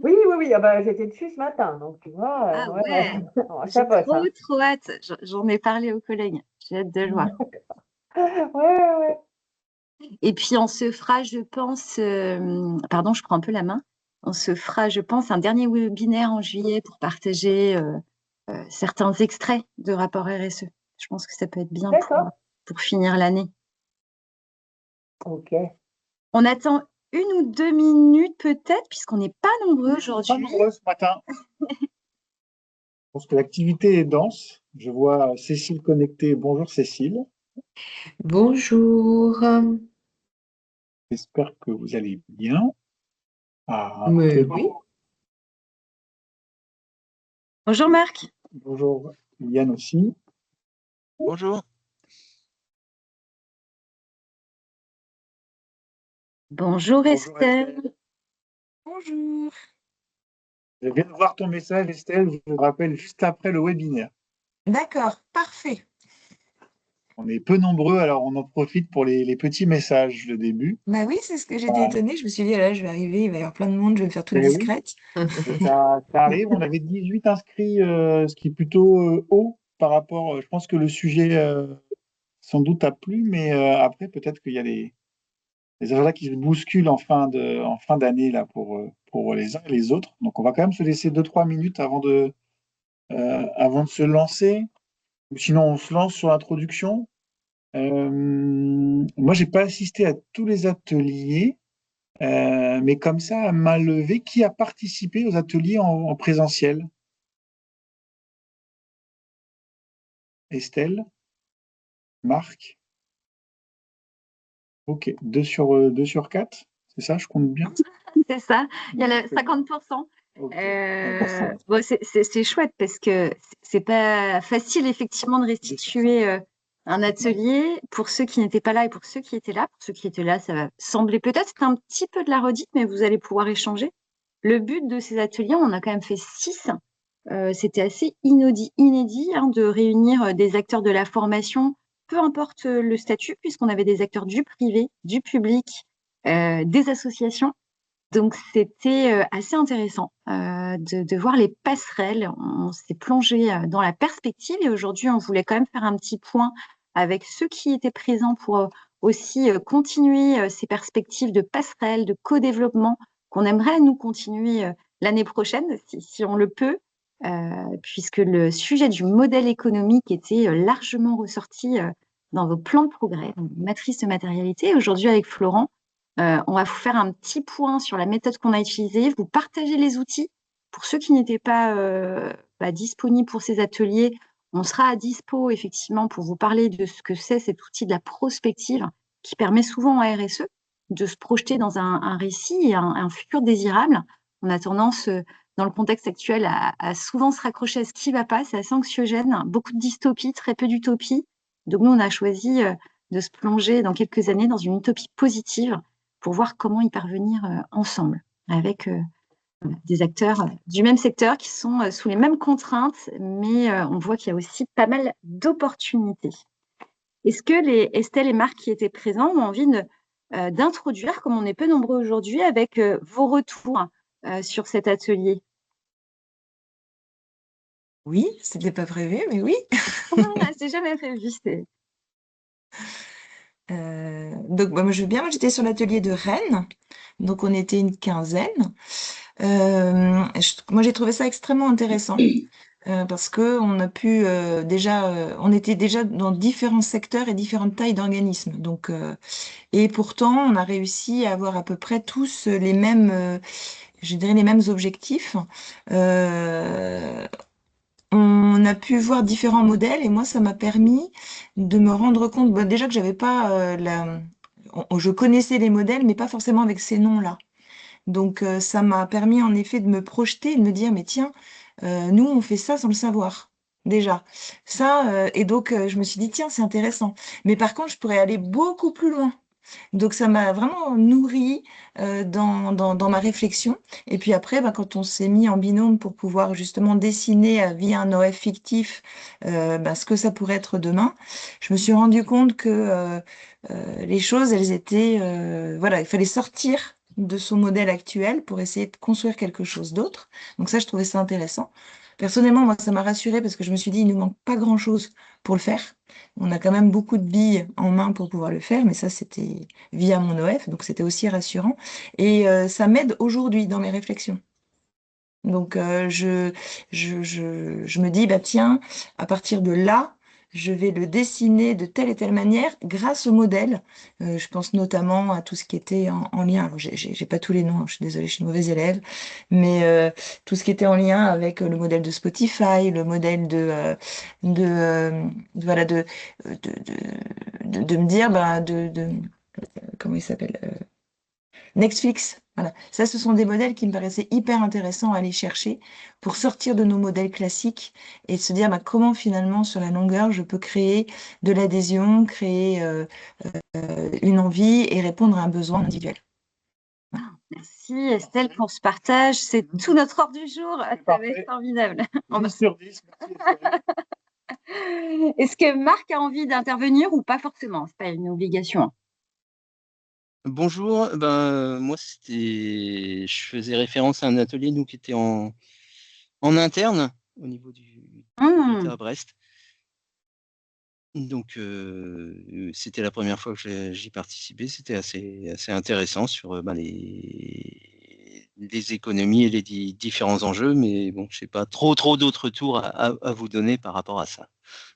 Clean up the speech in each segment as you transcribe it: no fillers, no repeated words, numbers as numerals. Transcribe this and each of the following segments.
Oui, oui, oui. Ah bah, j'étais dessus ce matin, donc tu vois, Ah ouais, ouais, on j'ai chapote, trop, hein. trop hâte. J'en ai parlé aux collègues. J'ai hâte de le voir. Ouais, ouais, ouais. Et puis, on se fera, je pense, pardon, je prends un peu la main. On se fera, je pense, un dernier webinaire en juillet pour partager certains extraits de rapport RSE. Je pense que ça peut être bien D'accord. pour finir l'année. Ok. On attend 1 ou 2 minutes peut-être, puisqu'on n'est pas nombreux Pas aujourd'hui. nombreux ce matin. Je pense que l'activité est dense. Je vois Cécile connectée. Bonjour Cécile. Bonjour. J'espère que vous allez bien. Ah, Mais très oui, bien. Bonjour Marc. Bonjour Yann aussi. Bonjour. Bonjour Bonjour Estelle. Estelle. Bonjour. Je viens de voir ton message Estelle. Je te rappelle juste après le webinaire. D'accord, parfait. On est peu nombreux, alors on en profite pour les petits messages de début. Bah oui, c'est ce que j'étais étonnée. Je me suis dit, ah là, je vais arriver, il va y avoir plein de monde, je vais me faire toute Ben oui, discrète. et ça arrive. On avait 18 inscrits, ce qui est plutôt haut par rapport. Je pense que le sujet sans doute a plu, mais après peut-être qu'il y a les agendas qui se bousculent en fin d'année là pour les uns et les autres. Donc on va quand même se laisser 2-3 minutes avant de se lancer. Ou sinon on se lance sur l'introduction. Moi j'ai pas assisté à tous les ateliers, mais comme ça à main levée, qui a participé aux ateliers en présentiel? Estelle, Marc. Ok, 2 sur 4, c'est ça, je compte bien. C'est ça, il y a le 50%. Ok, 100%. Bon, c'est chouette parce que c'est pas facile effectivement de restituer un atelier pour ceux qui n'étaient pas là et pour ceux qui étaient là. Pour ceux qui étaient là, ça va sembler peut-être un petit peu de la redite, mais vous allez pouvoir échanger. Le but de ces ateliers, on en a quand même fait 6. C'était assez inédit hein, de réunir des acteurs de la formation, peu importe le statut, puisqu'on avait des acteurs du privé, du public, des associations. Donc, c'était assez intéressant de voir les passerelles. On s'est plongé dans la perspective et aujourd'hui, on voulait quand même faire un petit point avec ceux qui étaient présents pour aussi continuer ces perspectives de passerelles, de co-développement qu'on aimerait nous continuer l'année prochaine, si on le peut, puisque le sujet du modèle économique était largement ressorti dans vos plans de progrès, donc matrice de matérialité. Aujourd'hui, avec Florent, on va vous faire un petit point sur la méthode qu'on a utilisée, vous partager les outils. Pour ceux qui n'étaient pas disponibles pour ces ateliers, on sera à dispo effectivement pour vous parler de ce que c'est cet outil de la prospective qui permet souvent en RSE de se projeter dans un récit et un futur désirable. On a tendance, dans le contexte actuel, à souvent se raccrocher à ce qui ne va pas, c'est assez anxiogène, beaucoup de dystopie, très peu d'utopie. Donc nous, on a choisi de se plonger dans quelques années dans une utopie positive pour voir comment y parvenir ensemble avec des acteurs du même secteur qui sont sous les mêmes contraintes, mais on voit qu'il y a aussi pas mal d'opportunités. Est-ce que les Estelle et Marc qui étaient présents ont envie d'introduire, comme on est peu nombreux aujourd'hui, avec vos retours sur cet atelier? Oui, c'était pas prévu, mais oui. C'est jamais prévu. Donc, bah, moi, je veux bien. Moi, j'étais sur l'atelier de Rennes. Donc, on était une quinzaine. Moi, j'ai trouvé ça extrêmement intéressant. Parce que on a pu on était déjà dans différents secteurs et différentes tailles d'organismes. Donc, et pourtant, on a réussi à avoir à peu près tous les mêmes, je dirais les mêmes objectifs. Euh, on a pu voir différents modèles et moi, ça m'a permis de me rendre compte, bah, déjà que j'avais pas je connaissais les modèles, mais pas forcément avec ces noms-là. Donc, ça m'a permis en effet de me projeter et de me dire, mais tiens, nous, on fait ça sans le savoir, déjà. Ça, et donc, je me suis dit, tiens, c'est intéressant. Mais par contre, je pourrais aller beaucoup plus loin. Donc, ça m'a vraiment nourri dans ma réflexion. Et puis après, bah, quand on s'est mis en binôme pour pouvoir justement dessiner via un OF fictif bah, ce que ça pourrait être demain, je me suis rendu compte que les choses, elles étaient... voilà, il fallait sortir de son modèle actuel pour essayer de construire quelque chose d'autre. Donc ça, je trouvais ça intéressant. Personnellement, moi, ça m'a rassurée parce que je me suis dit, il ne nous manque pas grand-chose pour le faire. On a quand même beaucoup de billes en main pour pouvoir le faire, mais ça, c'était via mon OF, donc c'était aussi rassurant. Et ça m'aide aujourd'hui dans mes réflexions. Donc, je me dis, bah tiens, à partir de là, je vais le dessiner de telle et telle manière grâce au modèle. Je pense notamment à tout ce qui était en lien. Alors, j'ai pas tous les noms, hein, je suis désolée, je suis une mauvaise élève, mais tout ce qui était en lien avec le modèle de Spotify, le modèle voilà, de me dire, bah, comment il s'appelle? Netflix, voilà. Ça, ce sont des modèles qui me paraissaient hyper intéressants à aller chercher pour sortir de nos modèles classiques et se dire bah, comment finalement, sur la longueur, je peux créer de l'adhésion, créer une envie et répondre à un besoin individuel. Merci Estelle pour ce partage. C'est tout notre ordre du jour. Ça va parfait. être formidable. 10 sur 10, merci Estelle. Est-ce que Marc a envie d'intervenir ou pas forcément? C'est pas une obligation. Bonjour, moi je faisais référence à un atelier nous qui était en interne au niveau du l'État à Brest. Donc c'était la première fois que j'y participais, c'était assez intéressant sur les économies et les différents enjeux, mais bon, je n'ai pas trop d'autres tours à vous donner par rapport à ça.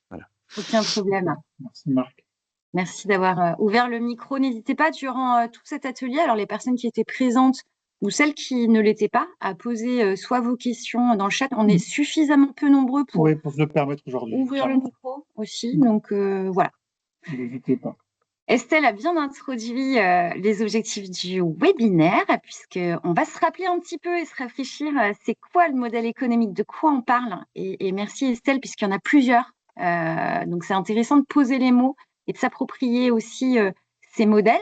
Voilà. Aucun problème. Merci Marc. Merci d'avoir ouvert le micro. N'hésitez pas durant tout cet atelier, alors les personnes qui étaient présentes ou celles qui ne l'étaient pas, à poser soit vos questions dans le chat. On est suffisamment peu nombreux pour se le permettre aujourd'hui. ouvrir le micro aussi. Donc voilà. N'hésitez pas. Estelle a bien introduit les objectifs du webinaire, puisqu'on va se rappeler un petit peu et se rafraîchir, c'est quoi le modèle économique, de quoi on parle. Et merci Estelle, puisqu'il y en a plusieurs. Donc c'est intéressant de poser les mots et de s'approprier aussi ces modèles.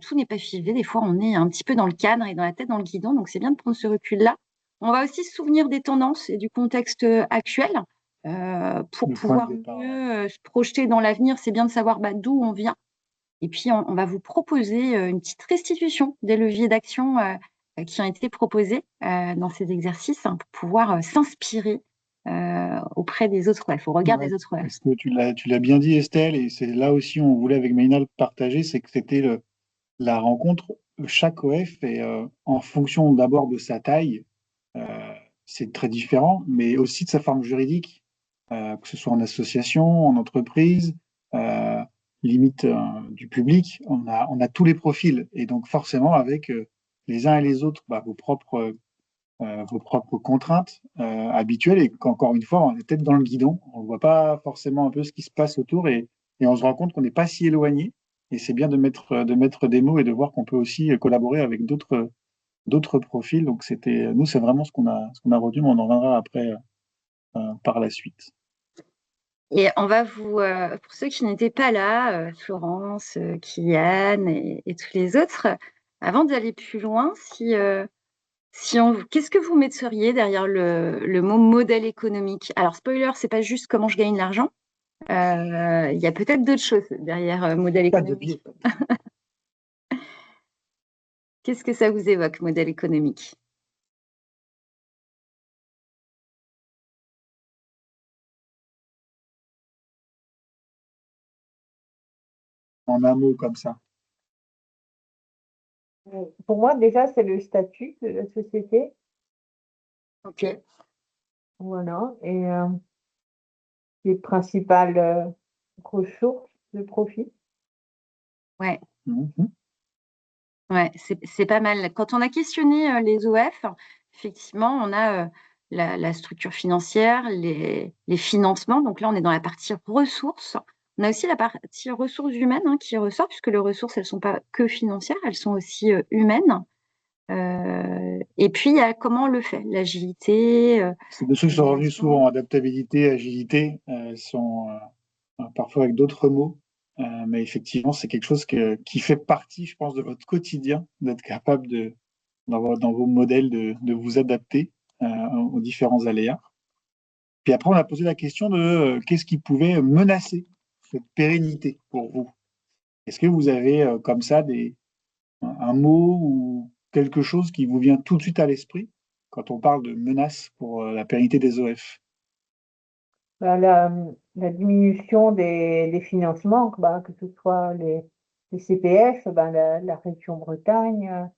Tout n'est pas figé, des fois on est un petit peu dans le cadre et dans la tête dans le guidon, donc c'est bien de prendre ce recul-là. On va aussi se souvenir des tendances et du contexte actuel pour pouvoir mieux se projeter dans l'avenir. C'est bien de savoir d'où on vient. Et puis, on va vous proposer une petite restitution des leviers d'action qui ont été proposés dans ces exercices pour pouvoir s'inspirer auprès des autres OF, au regard des autres OF. Parce que tu l'as bien dit, Estelle, et c'est là aussi on voulait avec Maïna le partager, c'est que c'était la rencontre, chaque OF est en fonction d'abord de sa taille, c'est très différent, mais aussi de sa forme juridique, que ce soit en association, en entreprise, limite du public, on a tous les profils, et donc forcément avec les uns et les autres, vos propres contraintes habituelles, et qu'encore une fois, on est peut-être dans le guidon, on ne voit pas forcément un peu ce qui se passe autour, et on se rend compte qu'on n'est pas si éloigné, et c'est bien de mettre des mots et de voir qu'on peut aussi collaborer avec d'autres profils. Donc nous, c'est vraiment ce qu'on a retenu, mais on en reviendra après par la suite. Et on va pour ceux qui n'étaient pas là, Florence, Kylian et tous les autres, avant d'aller plus loin, qu'est-ce que vous metteriez derrière le mot modèle économique? Alors, spoiler, c'est pas juste comment je gagne l'argent. Il y a peut-être d'autres choses derrière modèle économique. Qu'est-ce que ça vous évoque, modèle économique? En un mot comme ça. Pour moi, déjà, c'est le statut de la société. Ok. Voilà. Et les principales ressources de profit. Ouais. Mm-hmm. Ouais, c'est pas mal. Quand on a questionné les OF, effectivement, on a la structure financière, les financements. Donc là, on est dans la partie ressources. On a aussi la partie ressources humaines qui ressort, puisque les ressources, elles ne sont pas que financières, elles sont aussi humaines. Et puis, il y a comment on le fait, l'agilité. C'est des choses qui sont revenus souvent, adaptabilité, agilité, sont parfois avec d'autres mots. Mais effectivement, c'est quelque chose qui fait partie, je pense, de votre quotidien, d'être capable dans vos modèles de vous adapter aux différents aléas. Puis après, on a posé la question de qu'est-ce qui pouvait menacer cette pérennité pour vous. Est-ce que vous avez comme ça un mot ou quelque chose qui vous vient tout de suite à l'esprit quand on parle de menaces pour la pérennité des OF? Ben, la diminution des financements, ben, que ce soit les CPF, ben, la région Bretagne,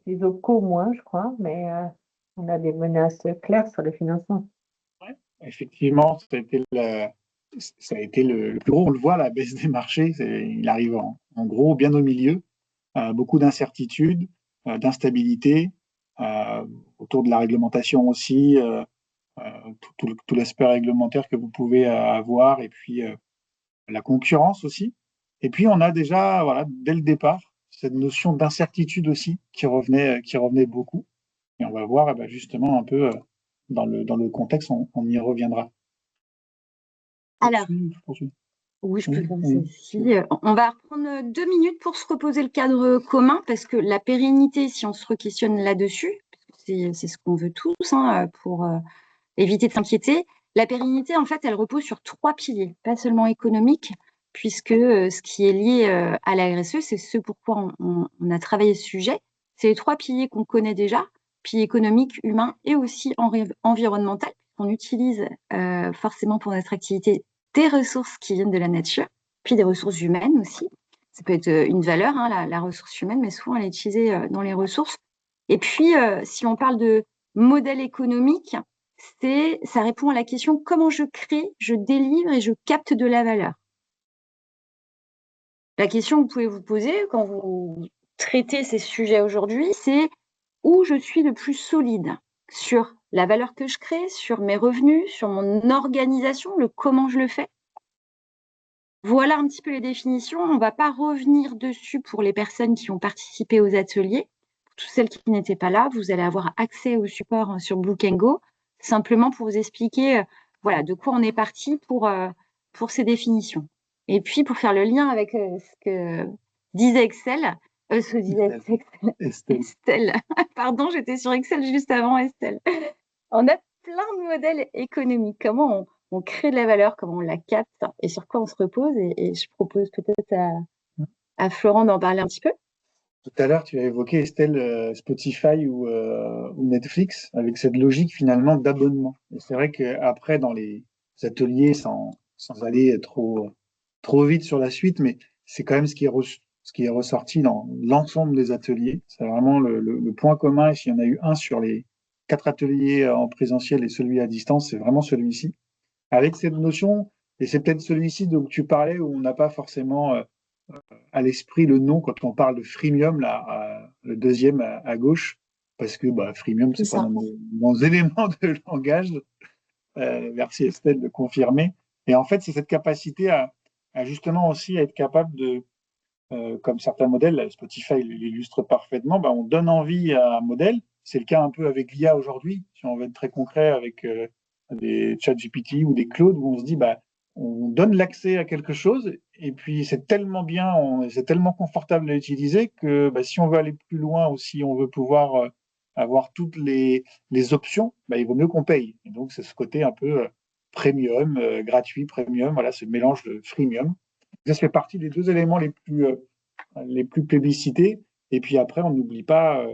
les OPCO moins, je crois, mais on a des menaces claires sur les financements. Ouais. Effectivement, ça a été le plus gros. On le voit, la baisse des marchés, il arrive en gros bien au milieu. Beaucoup d'incertitudes, d'instabilité, euh, autour de la réglementation aussi, tout l'aspect réglementaire que vous pouvez avoir, et puis la concurrence aussi. Et puis on a déjà, voilà, dès le départ, cette notion d'incertitude aussi qui revenait beaucoup. Et on va voir eh ben, justement un peu dans le contexte, on y reviendra. Alors, Je poursuis. oui, je peux Oui, commencer oui. aussi. On va reprendre 2 minutes pour se reposer le cadre commun, parce que la pérennité, si on se re-questionne là-dessus, c'est ce qu'on veut tous, hein, pour éviter de s'inquiéter. La pérennité, en fait, elle repose sur 3 piliers, pas seulement économiques, puisque ce qui est lié à la RSE, c'est ce pourquoi on a travaillé ce sujet. C'est les 3 piliers qu'on connaît déjà, pilier économique, humain et aussi environnemental, qu'on utilise forcément pour notre activité des ressources qui viennent de la nature, puis des ressources humaines aussi. Ça peut être une valeur, hein, la ressource humaine, mais souvent elle est utilisée dans les ressources. Et puis, si on parle de modèle économique, ça répond à la question comment je crée, je délivre et je capte de la valeur. La question que vous pouvez vous poser quand vous traitez ces sujets aujourd'hui, c'est où je suis le plus solide sur la valeur que je crée, sur mes revenus, sur mon organisation, le comment je le fais. Voilà un petit peu les définitions. On ne va pas revenir dessus pour les personnes qui ont participé aux ateliers. Pour toutes celles qui n'étaient pas là, vous allez avoir accès au support sur Book & Go, simplement pour vous expliquer voilà, de quoi on est parti pour ces définitions. Et puis, pour faire le lien avec ce que disait Excel, Estelle. Pardon, j'étais sur Excel juste avant Estelle. On a plein de modèles économiques. Comment on crée de la valeur, comment on la capte et sur quoi on se repose. Et je propose peut-être à Florent d'en parler un petit peu. Tout à l'heure, tu as évoqué, Estelle, Spotify ou Netflix, avec cette logique finalement d'abonnement. Et c'est vrai qu'après, dans les ateliers, sans aller trop vite sur la suite, mais c'est quand même ce qui est ressorti dans l'ensemble des ateliers. C'est vraiment le point commun. Et s'il y en a eu un sur les 4 ateliers en présentiel et celui à distance, c'est vraiment celui-ci. Avec cette notion, et c'est peut-être celui-ci dont tu parlais, où on n'a pas forcément à l'esprit le nom quand on parle de freemium, là, le deuxième à gauche, parce que freemium, c'est pas dans nos éléments de langage. Merci Estelle de confirmer. Et en fait, c'est cette capacité à justement aussi être capable de, comme certains modèles, Spotify l'illustre parfaitement, on donne envie à un modèle. C'est le cas un peu avec l'IA aujourd'hui, si on veut être très concret avec des ChatGPT ou des Claude, où on se dit, on donne l'accès à quelque chose, et puis c'est tellement bien, c'est tellement confortable à utiliser que si on veut aller plus loin ou si on veut pouvoir avoir toutes les options, il vaut mieux qu'on paye. Et donc c'est ce côté un peu premium, gratuit, premium, voilà, ce mélange de freemium. Ça fait partie des 2 éléments les plus plébiscités. Et puis après, on n'oublie pas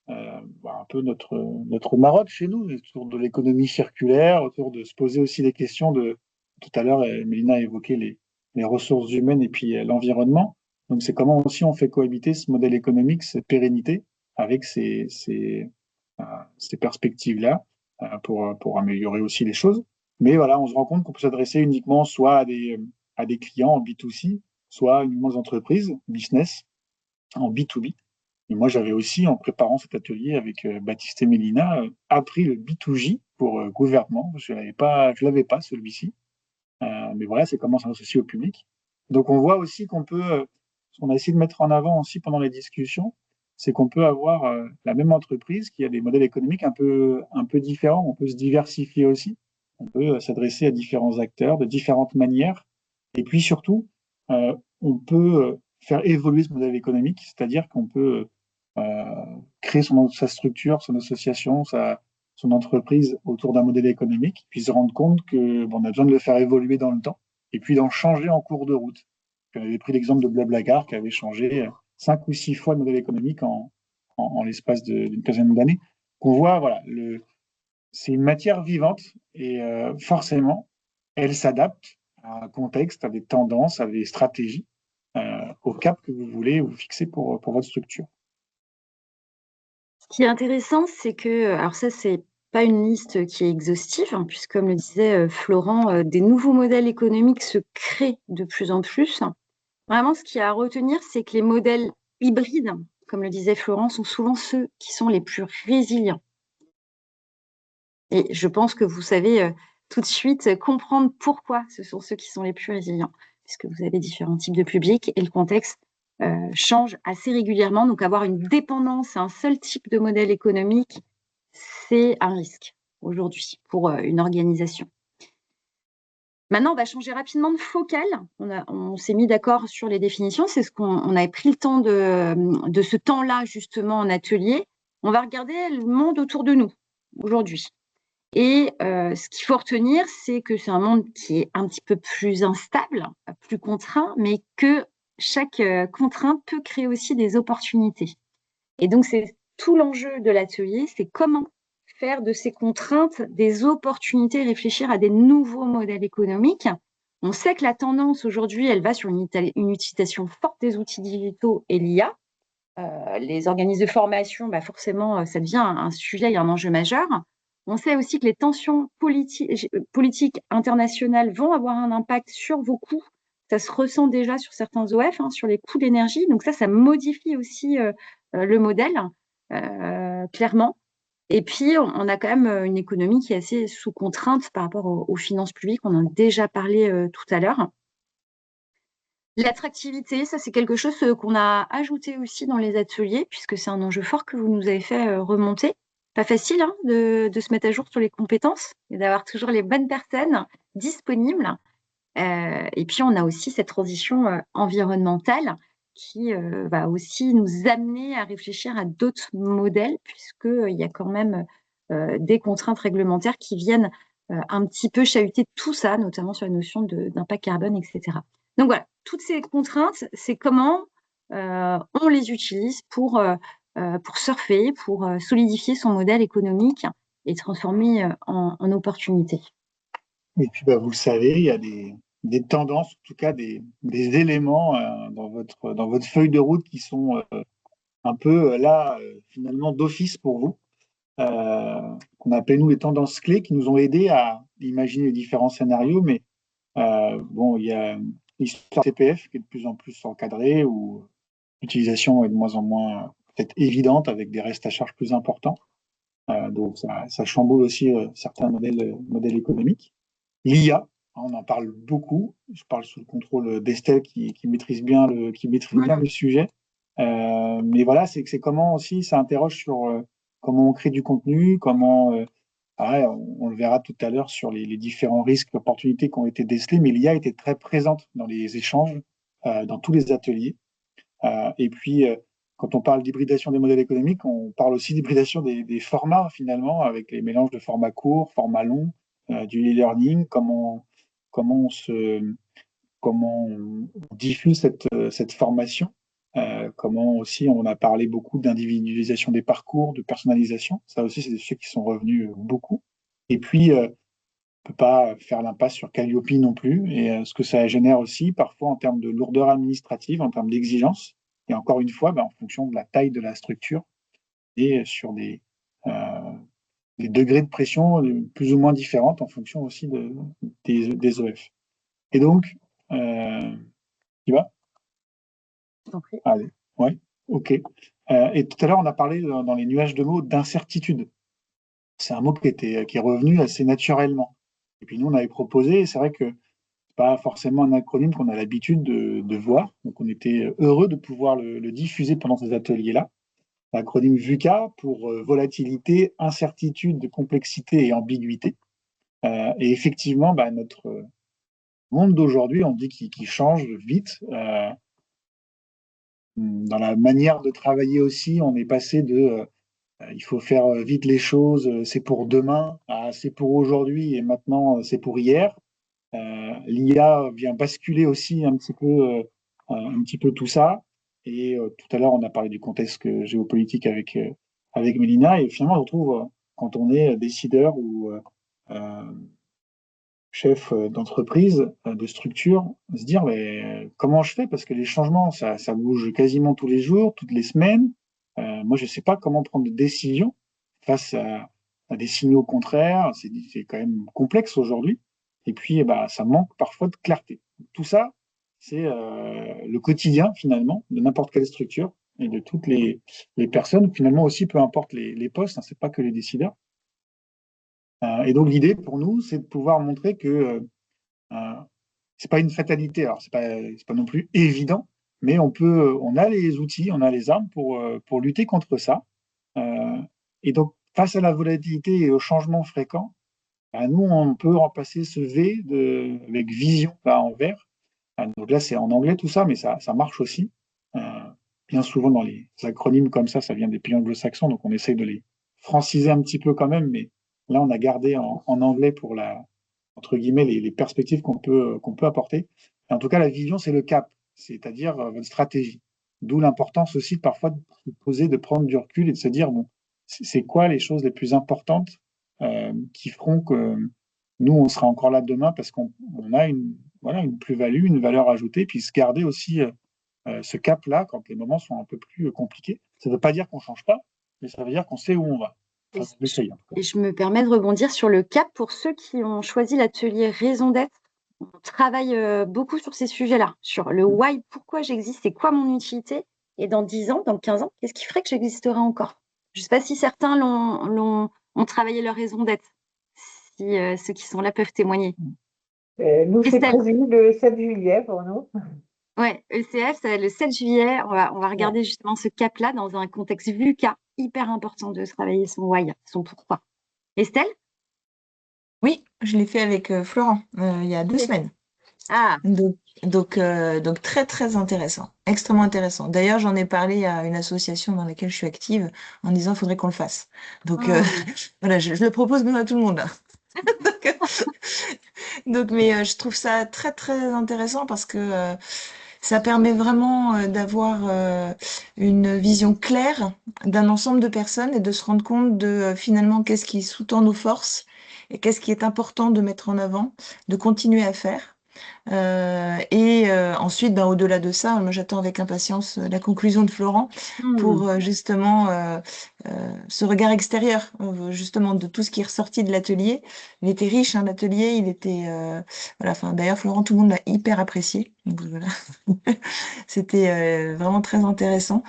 un peu notre marotte chez nous, autour de l'économie circulaire, autour de se poser aussi des questions de. Tout à l'heure, Mélina a évoqué les ressources humaines et puis l'environnement. Donc, c'est comment aussi on fait cohabiter ce modèle économique, cette pérennité, avec ces perspectives-là pour améliorer aussi les choses. Mais voilà, on se rend compte qu'on peut s'adresser uniquement soit à des clients en B2C, soit uniquement aux entreprises, business, en B2B. Et moi, j'avais aussi, en préparant cet atelier avec Baptiste et Mélina, appris le B2J pour gouvernement. Je l'avais pas celui-ci. Mais voilà, c'est comment ça s'associe au public. Donc, on voit aussi qu'on peut, ce qu'on a essayé de mettre en avant aussi pendant les discussions, c'est qu'on peut avoir la même entreprise qui a des modèles économiques un peu différents. On peut se diversifier aussi. On peut s'adresser à différents acteurs de différentes manières. Et puis surtout, on peut faire évoluer ce modèle économique, c'est-à-dire qu'on peut créer sa structure, son association, son entreprise autour d'un modèle économique, puis se rendre compte qu'on a besoin de le faire évoluer dans le temps, et puis d'en changer en cours de route. On avait pris l'exemple de Blablacar qui avait changé 5 ou 6 fois le modèle économique en en l'espace d'une quinzaine d'années, qu'on voit, voilà, c'est une matière vivante et forcément, elle s'adapte à un contexte, à des tendances, à des stratégies, au cap que vous voulez vous fixer pour votre structure. Ce qui est intéressant, c'est que, alors ça, c'est pas une liste qui est exhaustive, hein, puisque comme le disait Florent, des nouveaux modèles économiques se créent de plus en plus. Vraiment, ce qu'il y a à retenir, c'est que les modèles hybrides, comme le disait Florent, sont souvent ceux qui sont les plus résilients. Et je pense que vous savez tout de suite comprendre pourquoi ce sont ceux qui sont les plus résilients, puisque vous avez différents types de publics et le contexte change assez régulièrement. Donc, avoir une dépendance à un seul type de modèle économique, c'est un risque aujourd'hui pour une organisation. Maintenant, on va changer rapidement de focale. On s'est mis d'accord sur les définitions. C'est ce qu'on avait pris le temps de ce temps-là, justement, en atelier. On va regarder le monde autour de nous aujourd'hui. Et ce qu'il faut retenir, c'est que c'est un monde qui est un petit peu plus instable, plus contraint, mais que chaque contrainte peut créer aussi des opportunités. Et donc, c'est tout l'enjeu de l'atelier, c'est comment faire de ces contraintes des opportunités, réfléchir à des nouveaux modèles économiques. On sait que la tendance aujourd'hui, elle va sur une utilisation forte des outils digitaux et l'IA. Les organismes de formation, forcément, ça devient un sujet et un enjeu majeur. On sait aussi que les tensions politiques internationales vont avoir un impact sur vos coûts. Ça se ressent déjà sur certains OF, sur les coûts d'énergie. Donc ça modifie aussi le modèle, clairement. Et puis, on a quand même une économie qui est assez sous contrainte par rapport aux finances publiques. On en a déjà parlé tout à l'heure. L'attractivité, ça c'est quelque chose qu'on a ajouté aussi dans les ateliers, puisque c'est un enjeu fort que vous nous avez fait remonter. Pas facile de se mettre à jour sur les compétences et d'avoir toujours les bonnes personnes disponibles. Et puis on a aussi cette transition environnementale qui va aussi nous amener à réfléchir à d'autres modèles, puisqu'il y a quand même des contraintes réglementaires qui viennent un petit peu chahuter tout ça, notamment sur la notion d'impact carbone, etc. Donc voilà, toutes ces contraintes, c'est comment on les utilise pour surfer, pour solidifier son modèle économique et transformer en opportunité. Et puis, vous le savez, il y a des tendances, en tout cas des éléments dans votre feuille de route qui sont un peu là, finalement, d'office pour vous, qu'on appelle, nous, les tendances clés qui nous ont aidés à imaginer les différents scénarios. Mais il y a l'histoire CPF qui est de plus en plus encadrée, où l'utilisation est de moins en moins peut-être évidente, avec des restes à charge plus importants. Donc, ça chamboule aussi certains modèles économiques. L'IA, on en parle beaucoup. Je parle sous le contrôle d'Estelle qui maîtrise bien le sujet. Mais voilà, c'est comment aussi ça interroge sur comment on crée du contenu, comment on le verra tout à l'heure sur les différents risques, opportunités qui ont été décelés, mais l'IA était très présente dans les échanges, dans tous les ateliers. Et puis, quand on parle d'hybridation des modèles économiques, on parle aussi d'hybridation des formats, finalement, avec les mélanges de formats courts, formats longs, du e-learning, comment on diffuse cette formation, comment aussi on a parlé beaucoup d'individualisation des parcours, de personnalisation. Ça aussi, c'est des sujets qui sont revenus beaucoup. Et puis, on ne peut pas faire l'impasse sur Calliope non plus, et ce que ça génère aussi, parfois en termes de lourdeur administrative, en termes d'exigence, et encore une fois, en fonction de la taille de la structure, et sur des degrés de pression plus ou moins différentes en fonction aussi des OF. Et donc, tu vas ? Allez, ouais, ok. Et tout à l'heure, on a parlé dans les nuages de mots d'incertitude. C'est un mot qui est revenu assez naturellement. Et puis nous, on avait proposé, c'est vrai que c'est pas forcément un acronyme qu'on a l'habitude de voir, donc on était heureux de pouvoir le diffuser pendant ces ateliers-là. L'acronyme VUCA pour volatilité, incertitude, complexité et ambiguïté. Et effectivement, notre monde d'aujourd'hui, on dit qu'il change vite. Dans la manière de travailler aussi, on est passé de il faut faire vite les choses, c'est pour demain, c'est pour aujourd'hui et maintenant c'est pour hier. L'IA vient basculer aussi un petit peu tout ça. Et tout à l'heure, on a parlé du contexte géopolitique avec Mélina. Et finalement, on retrouve, quand on est décideur ou chef d'entreprise, de structure, se dire mais comment je fais? Parce que les changements, ça bouge quasiment tous les jours, toutes les semaines. Moi, je ne sais pas comment prendre de décision face à des signaux contraires. C'est quand même complexe aujourd'hui. Et puis, bah, ça manque parfois de clarté. Tout ça, c'est le quotidien, finalement, de n'importe quelle structure et de toutes les personnes, finalement aussi, peu importe les postes, hein, c'est pas que les décideurs. Et donc, l'idée pour nous, c'est de pouvoir montrer que c'est pas une fatalité. Alors, c'est pas non plus évident, mais on a les outils, on a les armes pour lutter contre ça. Et donc, face à la volatilité et aux changements fréquents, bah, nous, on peut remplacer ce V avec vision là, en vert. Donc là, c'est en anglais tout ça, mais ça marche aussi. Euh, Bien souvent, dans les acronymes comme ça vient des pays anglo-saxons, donc on essaye de les franciser un petit peu quand même, mais là, on a gardé en anglais pour entre guillemets, les perspectives qu'on peut apporter. Et en tout cas, la vision, c'est le cap, c'est-à-dire votre stratégie. D'où l'importance aussi parfois de se poser, de prendre du recul et de se dire, bon, c'est quoi les choses les plus importantes qui feront que nous, on sera encore là demain parce qu'on a une plus-value, une valeur ajoutée, puis se garder aussi ce cap-là quand les moments sont un peu plus compliqués. Ça ne veut pas dire qu'on ne change pas, mais ça veut dire qu'on sait où on va. Enfin, on essaye, en tout cas. Et je me permets de rebondir sur le cap pour ceux qui ont choisi l'atelier raison d'être. On travaille beaucoup sur ces sujets-là, sur le why, pourquoi j'existe, c'est quoi mon utilité, et dans 10 ans, dans 15 ans, qu'est-ce qui ferait que j'existerai encore? Je ne sais pas si certains ont travaillé leur raison d'être, si ceux qui sont là peuvent témoigner. Nous, c'est Estelle, prévu le 7 juillet pour nous. ouais, ECF, c'est le 7 juillet, on va regarder justement ce cap-là dans un contexte VUCA, hyper important de travailler son why, son pourquoi. Estelle? Oui, je l'ai fait avec Florent il y a 2 semaines. Ah, Donc très très intéressant, extrêmement intéressant. D'ailleurs, j'en ai parlé à une association dans laquelle je suis active en disant qu'il faudrait qu'on le fasse. Donc voilà, je le propose même à tout le monde, là. Mais je trouve ça très très intéressant parce que ça permet vraiment d'avoir une vision claire d'un ensemble de personnes et de se rendre compte de finalement qu'est-ce qui sous-tend nos forces et qu'est-ce qui est important de mettre en avant, de continuer à faire. Ensuite, ben, au-delà de ça, moi j'attends avec impatience la conclusion de Florent pour justement ce regard extérieur, justement de tout ce qui est ressorti de l'atelier. Il était riche, hein, l'atelier, il était voilà. Enfin, d'ailleurs, Florent, tout le monde l'a hyper apprécié. Donc, voilà. C'était vraiment très intéressant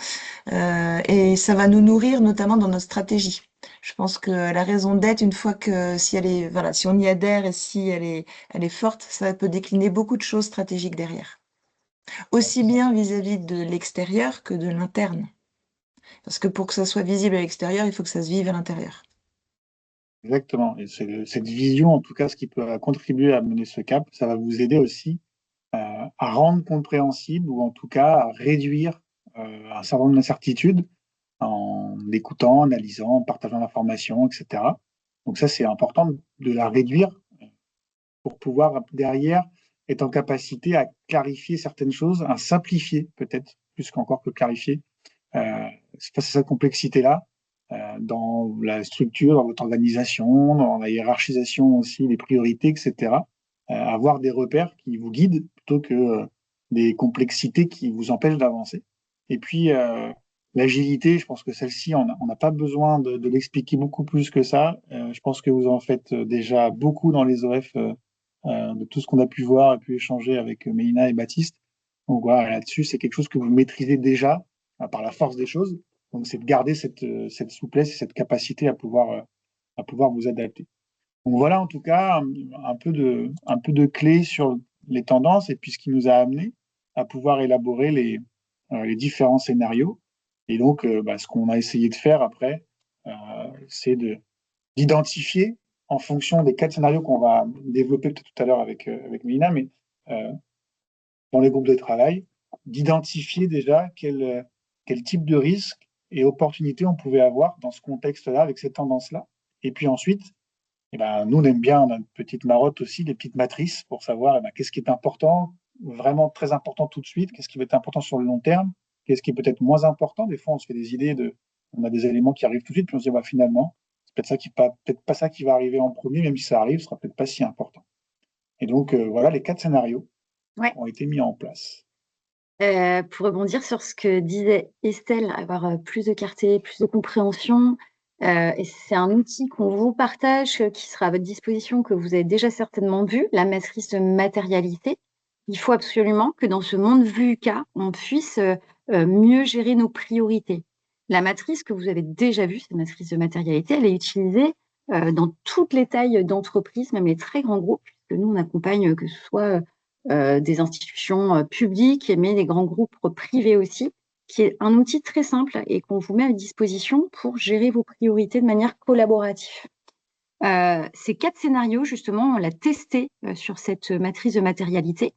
et ça va nous nourrir notamment dans notre stratégie. Je pense que la raison d'être, une fois que si elle est, voilà, si on y adhère et si elle est forte, ça peut décliner beaucoup de choses stratégiques derrière. Aussi bien vis-à-vis de l'extérieur que de l'interne. Parce que pour que ça soit visible à l'extérieur, il faut que ça se vive à l'intérieur. Exactement. Et cette vision, en tout cas, ce qui peut contribuer à mener ce cap, ça va vous aider aussi à rendre compréhensible ou en tout cas à réduire un certain nombre d'incertitudes en écoutant, analysant, en partageant l'information, etc. Donc ça, c'est important de la réduire pour pouvoir derrière être en capacité à clarifier certaines choses, à simplifier peut-être plus qu'encore que clarifier. Face à cette complexité-là, dans la structure, dans votre organisation, dans la hiérarchisation aussi, les priorités, etc. Avoir des repères qui vous guident plutôt que des complexités qui vous empêchent d'avancer. Et puis, l'agilité, je pense que celle-ci, on n'a pas besoin de l'expliquer beaucoup plus que ça. Je pense que vous en faites déjà beaucoup dans les OF, de tout ce qu'on a pu voir et pu échanger avec Mélina et Baptiste. Donc voilà, là-dessus, c'est quelque chose que vous maîtrisez déjà par la force des choses. Donc, c'est de garder cette souplesse et cette capacité à pouvoir vous adapter. Donc, voilà, en tout cas, un peu de clés sur les tendances et puis ce qui nous a amené à pouvoir élaborer les différents scénarios. Et donc, ce qu'on a essayé de faire après, c'est d'identifier en fonction des 4 scénarios qu'on va développer peut-être tout à l'heure avec Mélina, mais dans les groupes de travail, d'identifier déjà quel type de risque et opportunité on pouvait avoir dans ce contexte-là, avec ces tendances-là. Et puis ensuite, nous, on aime bien, on a une petite marotte aussi, des petites matrices pour savoir qu'est-ce qui est important, vraiment très important tout de suite, qu'est-ce qui va être important sur le long terme, qu'est-ce qui est peut-être moins important. Des fois, on se fait des idées on a des éléments qui arrivent tout de suite, puis on se dit, bah, finalement, c'est peut-être pas ça qui va arriver en premier, même si ça arrive, ce sera peut-être pas si important. Et donc, voilà, les 4 scénarios ont été mis en place. Pour rebondir sur ce que disait Estelle, avoir plus de clarté, plus de compréhension, et c'est un outil qu'on vous partage, qui sera à votre disposition, que vous avez déjà certainement vu, la matrice de matérialité. Il faut absolument que dans ce monde VUCA, on puisse mieux gérer nos priorités. La matrice que vous avez déjà vue, cette matrice de matérialité, elle est utilisée dans toutes les tailles d'entreprise, même les très grands groupes, puisque nous, on accompagne que ce soit des institutions publiques, mais des grands groupes privés aussi, qui est un outil très simple et qu'on vous met à disposition pour gérer vos priorités de manière collaborative. Ces 4 scénarios, justement, on l'a testé sur cette matrice de matérialité.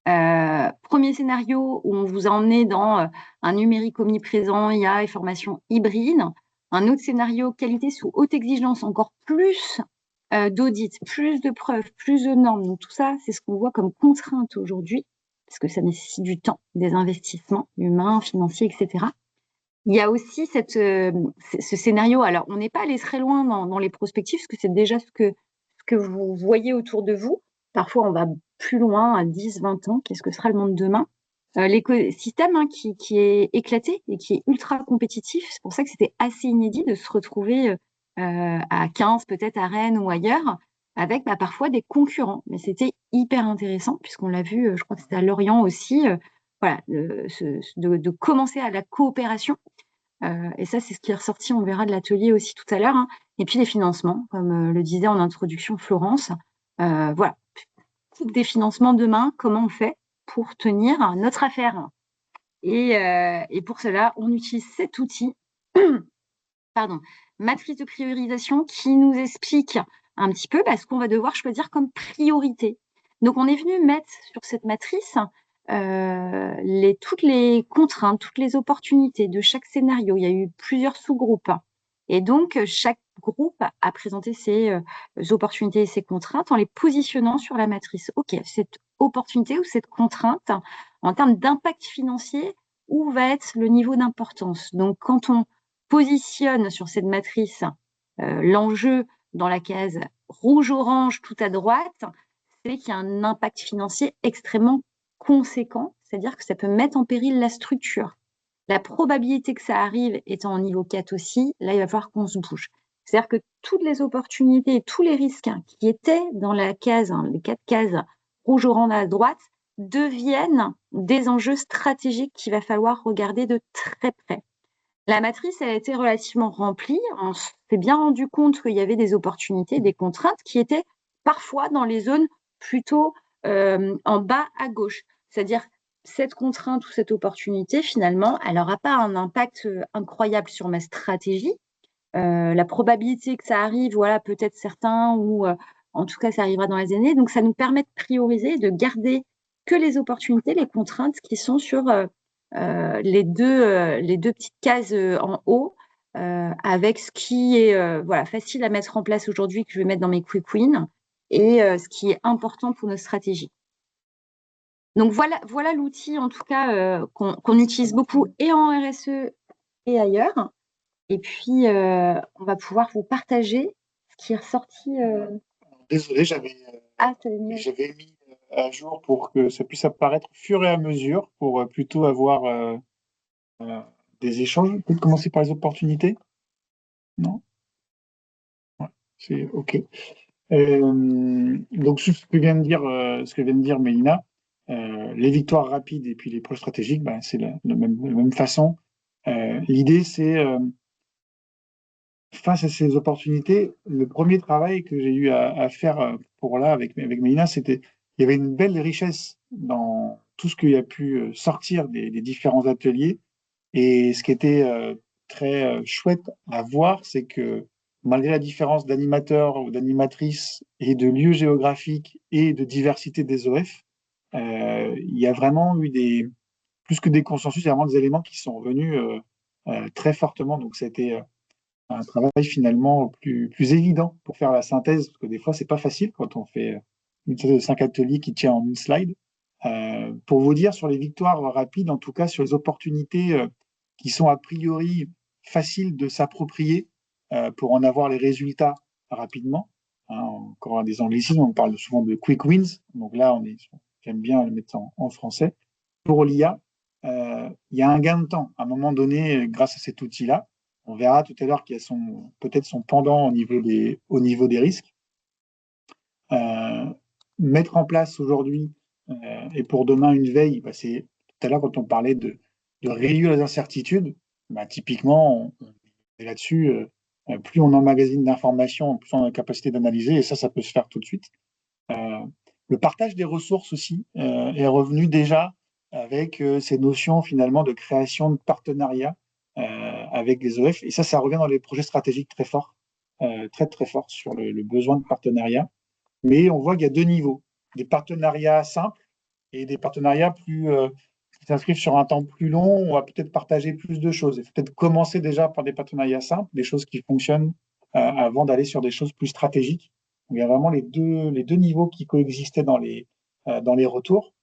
Premier scénario où on vous a emmené dans un numérique omniprésent, IA et formation hybride. Un autre scénario, qualité sous haute exigence, encore plus d'audits, plus de preuves, plus de normes. Donc tout ça, c'est ce qu'on voit comme contrainte aujourd'hui, parce que ça nécessite du temps, des investissements humains, financiers, etc. Il y a aussi ce scénario. Alors, on n'est pas allé très loin dans les prospectives, parce que c'est déjà ce que vous voyez autour de vous. Parfois, on va plus loin, à 10, 20 ans. Qu'est-ce que sera le monde demain? L'écosystème qui est éclaté et qui est ultra compétitif. C'est pour ça que c'était assez inédit de se retrouver à 15, peut-être à Rennes ou ailleurs, avec parfois des concurrents. Mais c'était hyper intéressant, puisqu'on l'a vu, je crois que c'était à Lorient aussi, voilà, de commencer à la coopération. Et ça, c'est ce qui est ressorti, on verra de l'atelier aussi tout à l'heure. Hein. Et puis les financements, comme le disait en introduction Florence. Voilà, type des financements demain, comment on fait pour tenir notre affaire. Et pour cela, on utilise cet outil, pardon, matrice de priorisation, qui nous explique un petit peu ce qu'on va devoir choisir comme priorité. Donc, on est venu mettre sur cette matrice toutes les contraintes, toutes les opportunités de chaque scénario. Il y a eu plusieurs sous-groupes. Et donc, chaque groupe a présenté ses opportunités et ses contraintes en les positionnant sur la matrice. OK, cette opportunité ou cette contrainte, en termes d'impact financier, où va être le niveau d'importance? Donc, quand on positionne sur cette matrice l'enjeu dans la case rouge-orange tout à droite, c'est qu'il y a un impact financier extrêmement conséquent, c'est-à-dire que ça peut mettre en péril la structure. La probabilité que ça arrive étant au niveau 4 aussi, là, il va falloir qu'on se bouge. C'est-à-dire que toutes les opportunités et tous les risques qui étaient dans la case, les 4 cases rouge-orange à droite, deviennent des enjeux stratégiques qu'il va falloir regarder de très près. La matrice, elle a été relativement remplie. On s'est bien rendu compte qu'il y avait des opportunités, des contraintes qui étaient parfois dans les zones plutôt en bas à gauche. C'est-à-dire, cette contrainte ou cette opportunité, finalement, elle n'aura pas un impact incroyable sur ma stratégie. La probabilité que ça arrive, voilà, peut-être certains, ou en tout cas, ça arrivera dans les années. Donc, ça nous permet de prioriser, de garder que les opportunités, les contraintes qui sont sur les deux petites cases en haut, avec ce qui est voilà, facile à mettre en place aujourd'hui, que je vais mettre dans mes quick wins, et ce qui est important pour nos stratégies. Donc voilà l'outil en tout cas qu'on utilise beaucoup et en RSE et ailleurs. Et puis on va pouvoir vous partager ce qui est ressorti. Désolé, j'avais mis à jour pour que ça puisse apparaître au fur et à mesure, pour plutôt avoir des échanges. Peut-être commencer par les opportunités? Non? Ouais, c'est OK. Donc, ce que vient de dire Mélina, les victoires rapides et puis les proches stratégiques, c'est de la même façon. L'idée, c'est, face à ces opportunités, le premier travail que j'ai eu à faire avec Mélina, c'était il y avait une belle richesse dans tout ce qui a pu sortir des différents ateliers. Et ce qui était très chouette à voir, c'est que malgré la différence d'animateurs ou d'animatrices et de lieux géographiques et de diversité des OF, il y a vraiment eu plus que des consensus, il y a vraiment des éléments qui sont revenus très fortement. Donc, c'était un travail finalement plus évident pour faire la synthèse, parce que des fois, c'est pas facile quand on fait une série de 5 ateliers qui tient en une slide. Pour vous dire sur les victoires rapides, en tout cas sur les opportunités qui sont a priori faciles de s'approprier pour en avoir les résultats rapidement. Hein, encore des anglicismes, on parle souvent de quick wins. Donc là, j'aime bien le mettre en français. Pour l'IA, il y a un gain de temps. À un moment donné, grâce à cet outil-là, on verra tout à l'heure qu'il y a peut-être son pendant au niveau des risques. Mettre en place aujourd'hui et pour demain une veille, c'est tout à l'heure quand on parlait de réduire les incertitudes, typiquement, on est là-dessus, plus on emmagasine d'informations, plus on a la capacité d'analyser, et ça peut se faire tout de suite. Le partage des ressources aussi est revenu déjà avec ces notions finalement de création de partenariats avec les OF, et ça revient dans les projets stratégiques très forts, très très forts sur le besoin de partenariat. Mais on voit qu'il y a deux niveaux, des partenariats simples et des partenariats qui s'inscrivent sur un temps plus long. On va peut-être partager plus de choses. Il faut peut-être commencer déjà par des partenariats simples, des choses qui fonctionnent avant d'aller sur des choses plus stratégiques. Donc, il y a vraiment les deux niveaux qui coexistaient dans les retours.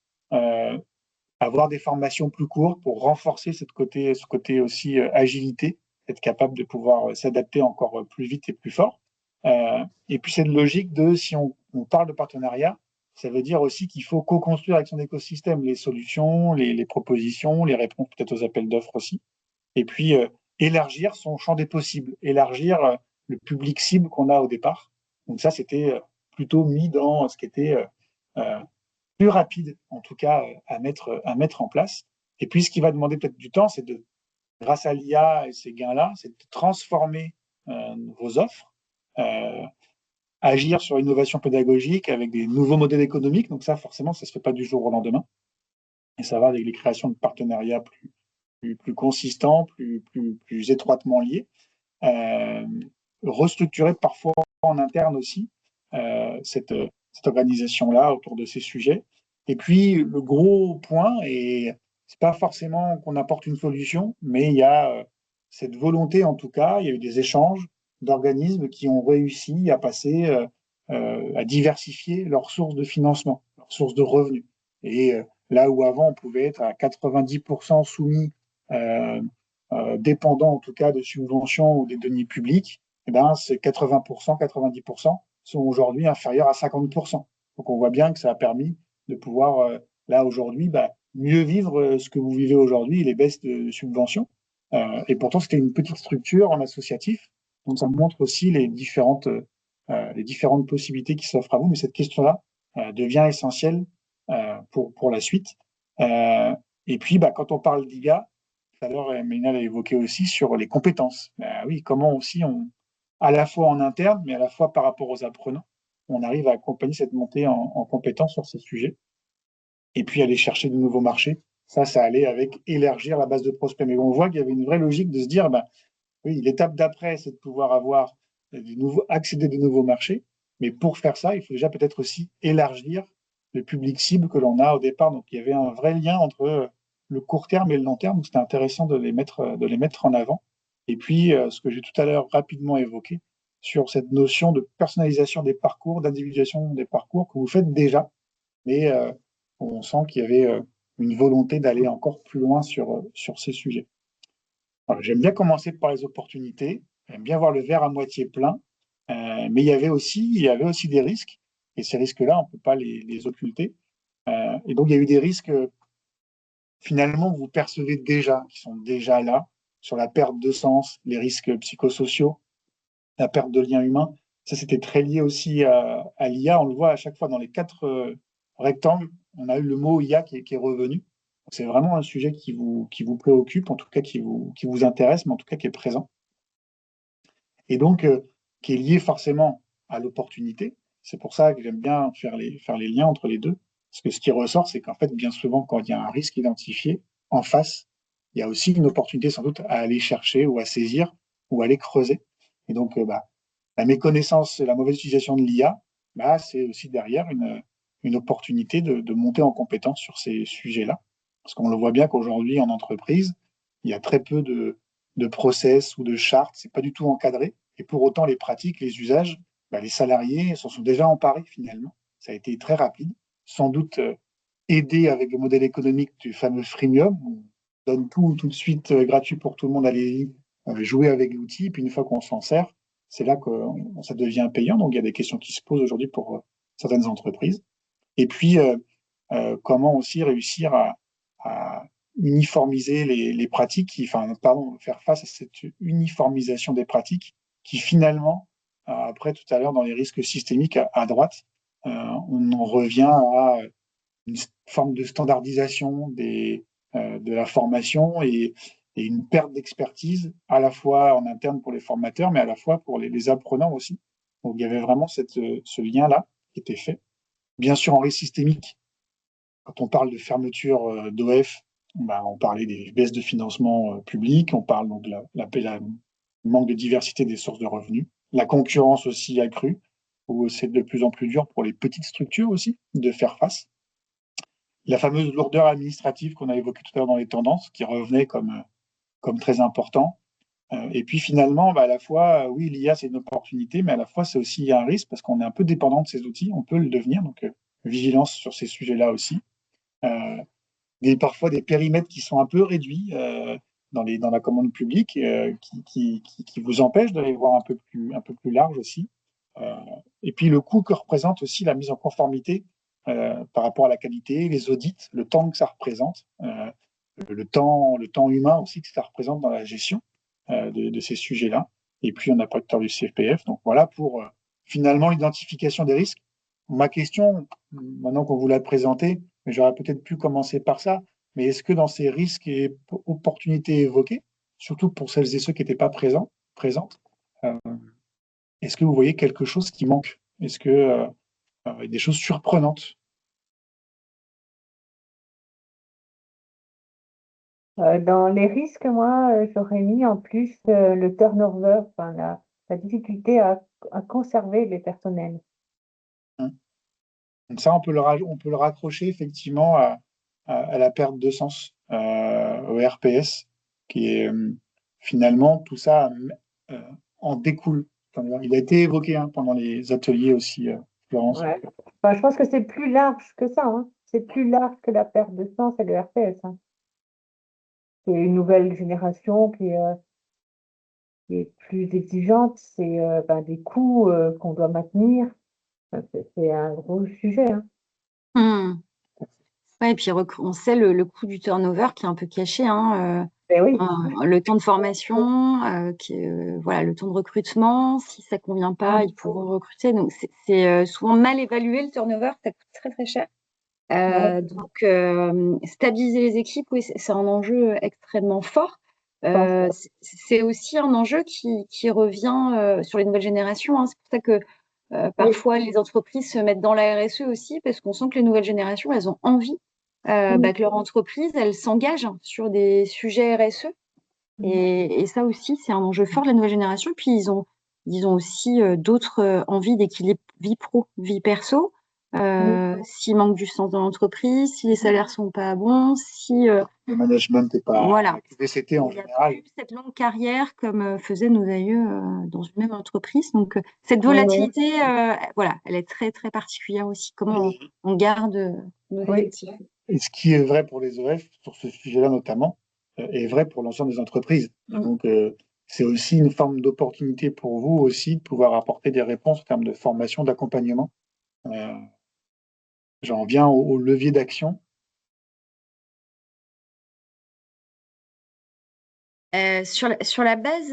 Avoir des formations plus courtes pour renforcer ce côté aussi agilité, être capable de pouvoir s'adapter encore plus vite et plus fort. Et puis cette logique si on parle de partenariat, ça veut dire aussi qu'il faut co-construire avec son écosystème les solutions, les propositions, les réponses peut-être aux appels d'offres aussi. Et puis élargir son champ des possibles, élargir le public cible qu'on a au départ. Donc ça, c'était plutôt mis dans ce qui était plus rapide, en tout cas, à mettre en place. Et puis, ce qui va demander peut-être du temps, c'est grâce à l'IA et ces gains-là, c'est de transformer vos offres, agir sur l'innovation pédagogique avec des nouveaux modèles économiques. Donc ça, forcément, ça ne se fait pas du jour au lendemain. Et ça va avec les créations de partenariats plus consistants, plus étroitement liés. Restructurer parfois en interne aussi cette organisation-là autour de ces sujets. Et puis, le gros point, et c'est pas forcément qu'on apporte une solution, mais il y a cette volonté, en tout cas, il y a eu des échanges d'organismes qui ont réussi à passer, à diversifier leurs sources de financement, leurs sources de revenus. Et là où avant, on pouvait être à 90% soumis, dépendant en tout cas de subventions ou des deniers publics, ces 80%, 90% sont aujourd'hui inférieurs à 50%. Donc on voit bien que ça a permis de pouvoir, là aujourd'hui, mieux vivre ce que vous vivez aujourd'hui, les baisses de subventions. Et pourtant, c'était une petite structure en associatif. Donc ça montre aussi les différentes possibilités qui s'offrent à vous. Mais cette question-là devient essentielle pour la suite. Et puis, quand on parle d'IA, tout à l'heure, Mélina l'a évoqué aussi sur les compétences. Oui, comment aussi à la fois en interne, mais à la fois par rapport aux apprenants, on arrive à accompagner cette montée en compétences sur ces sujets. Et puis aller chercher de nouveaux marchés. Ça allait avec élargir la base de prospects. Mais on voit qu'il y avait une vraie logique de se dire, oui, l'étape d'après, c'est de pouvoir accéder à de nouveaux marchés. Mais pour faire ça, il faut déjà peut-être aussi élargir le public cible que l'on a au départ. Donc, il y avait un vrai lien entre le court terme et le long terme. Donc, c'était intéressant de les mettre en avant. Et puis, ce que j'ai tout à l'heure rapidement évoqué sur cette notion de personnalisation des parcours, d'individualisation des parcours que vous faites déjà. Mais on sent qu'il y avait une volonté d'aller encore plus loin sur ces sujets. Alors, j'aime bien commencer par les opportunités, j'aime bien voir le verre à moitié plein, mais il y avait aussi des risques, et ces risques-là, on ne peut pas les occulter. Et donc, il y a eu des risques, finalement, que vous percevez déjà, qui sont déjà là, sur la perte de sens, les risques psychosociaux, la perte de liens humains. Ça, c'était très lié aussi à l'IA. On le voit à chaque fois dans les 4 rectangles, on a eu le mot IA qui est revenu. C'est vraiment un sujet qui vous préoccupe, en tout cas qui vous intéresse, mais en tout cas qui est présent. Et donc, qui est lié forcément à l'opportunité. C'est pour ça que j'aime bien faire les liens entre les deux. Parce que ce qui ressort, c'est qu'en fait, bien souvent, quand il y a un risque identifié, en face, il y a aussi une opportunité sans doute à aller chercher ou à saisir ou à aller creuser. Et donc, la méconnaissance et la mauvaise utilisation de l'IA, c'est aussi derrière une opportunité de monter en compétence sur ces sujets-là. Parce qu'on le voit bien qu'aujourd'hui, en entreprise, il y a très peu de process ou de chartes, c'est pas du tout encadré. Et pour autant, les pratiques, les usages, les salariés s'en sont déjà emparés finalement. Ça a été très rapide, sans doute aider avec le modèle économique du fameux freemium. On donne tout de suite gratuit pour tout le monde, allez jouer avec l'outil, puis une fois qu'on s'en sert, c'est là que ça devient payant. Donc il y a des questions qui se posent aujourd'hui pour certaines entreprises. Et puis, comment aussi réussir à uniformiser les pratiques, faire face à cette uniformisation des pratiques qui finalement, après tout à l'heure dans les risques systémiques à droite, on en revient à une forme de standardisation de la formation et une perte d'expertise à la fois en interne pour les formateurs, mais à la fois pour les apprenants aussi. Donc il y avait vraiment ce lien-là qui était fait. Bien sûr, en risque systémique, quand on parle de fermeture d'OF, on parlait des baisses de financement public, on parle donc de la manque de diversité des sources de revenus, la concurrence aussi accrue, où c'est de plus en plus dur pour les petites structures aussi de faire face. La fameuse lourdeur administrative qu'on a évoquée tout à l'heure dans les tendances, qui revenait comme très important. Et puis finalement, à la fois, oui, l'IA, c'est une opportunité, mais à la fois, c'est aussi un risque parce qu'on est un peu dépendant de ces outils, on peut le devenir, donc vigilance sur ces sujets-là aussi. Parfois des périmètres qui sont un peu réduits dans la commande publique, qui vous empêchent d'aller voir un peu plus large aussi. Et puis le coût que représente aussi la mise en conformité par rapport à la qualité, les audits, le temps que ça représente, le temps humain aussi que ça représente dans la gestion de ces sujets-là. Et puis on n'a pas de du CPF. Donc voilà pour finalement l'identification des risques. Ma question, maintenant qu'on vous l'a présenté, mais j'aurais peut-être pu commencer par ça, mais est-ce que dans ces risques et opportunités évoquées, surtout pour celles et ceux qui n'étaient pas présentes, est-ce que vous voyez quelque chose qui manque? Est-ce que des choses surprenantes? Dans les risques, moi, j'aurais mis en plus le turnover, la difficulté à conserver les personnels. Donc ça, on peut le raccrocher effectivement à la perte de sens, au RPS, qui est finalement tout ça en découle. Il a été évoqué pendant les ateliers aussi, Florence. Ouais. Je pense que c'est plus large que ça. C'est plus large que la perte de sens et le RPS. C'est une nouvelle génération qui est plus exigeante. C'est des coûts qu'on doit maintenir. C'est un gros sujet. Ouais, et puis on sait le coût du turnover qui est un peu caché. Oui. Le temps de formation, voilà, le temps de recrutement. Si ça convient pas, il faut recruter. Donc c'est souvent mal évalué le turnover, ça coûte très très cher. Donc stabiliser les équipes, oui, c'est un enjeu extrêmement fort. C'est aussi un enjeu qui revient sur les nouvelles générations. C'est pour ça que parfois les entreprises se mettent dans la RSE aussi, parce qu'on sent que les nouvelles générations, elles ont envie que leur entreprise, elle s'engage sur des sujets RSE. Et ça aussi, c'est un enjeu fort de la nouvelle génération. Puis ils ont aussi d'autres envies d'équilibre vie pro, vie perso. S'il manque du sens dans l'entreprise, si les salaires sont pas bons, si le management n'est pas VCT en général. Il y a plus cette longue carrière comme faisaient nos aïeux dans une même entreprise. Donc cette volatilité, voilà, elle est très très particulière aussi. Comment on garde nos effectifs. Et ce qui est vrai pour les OF sur ce sujet-là notamment est vrai pour l'ensemble des entreprises. Donc c'est aussi une forme d'opportunité pour vous aussi de pouvoir apporter des réponses en termes de formation, d'accompagnement. J'en viens au levier d'action. Sur la base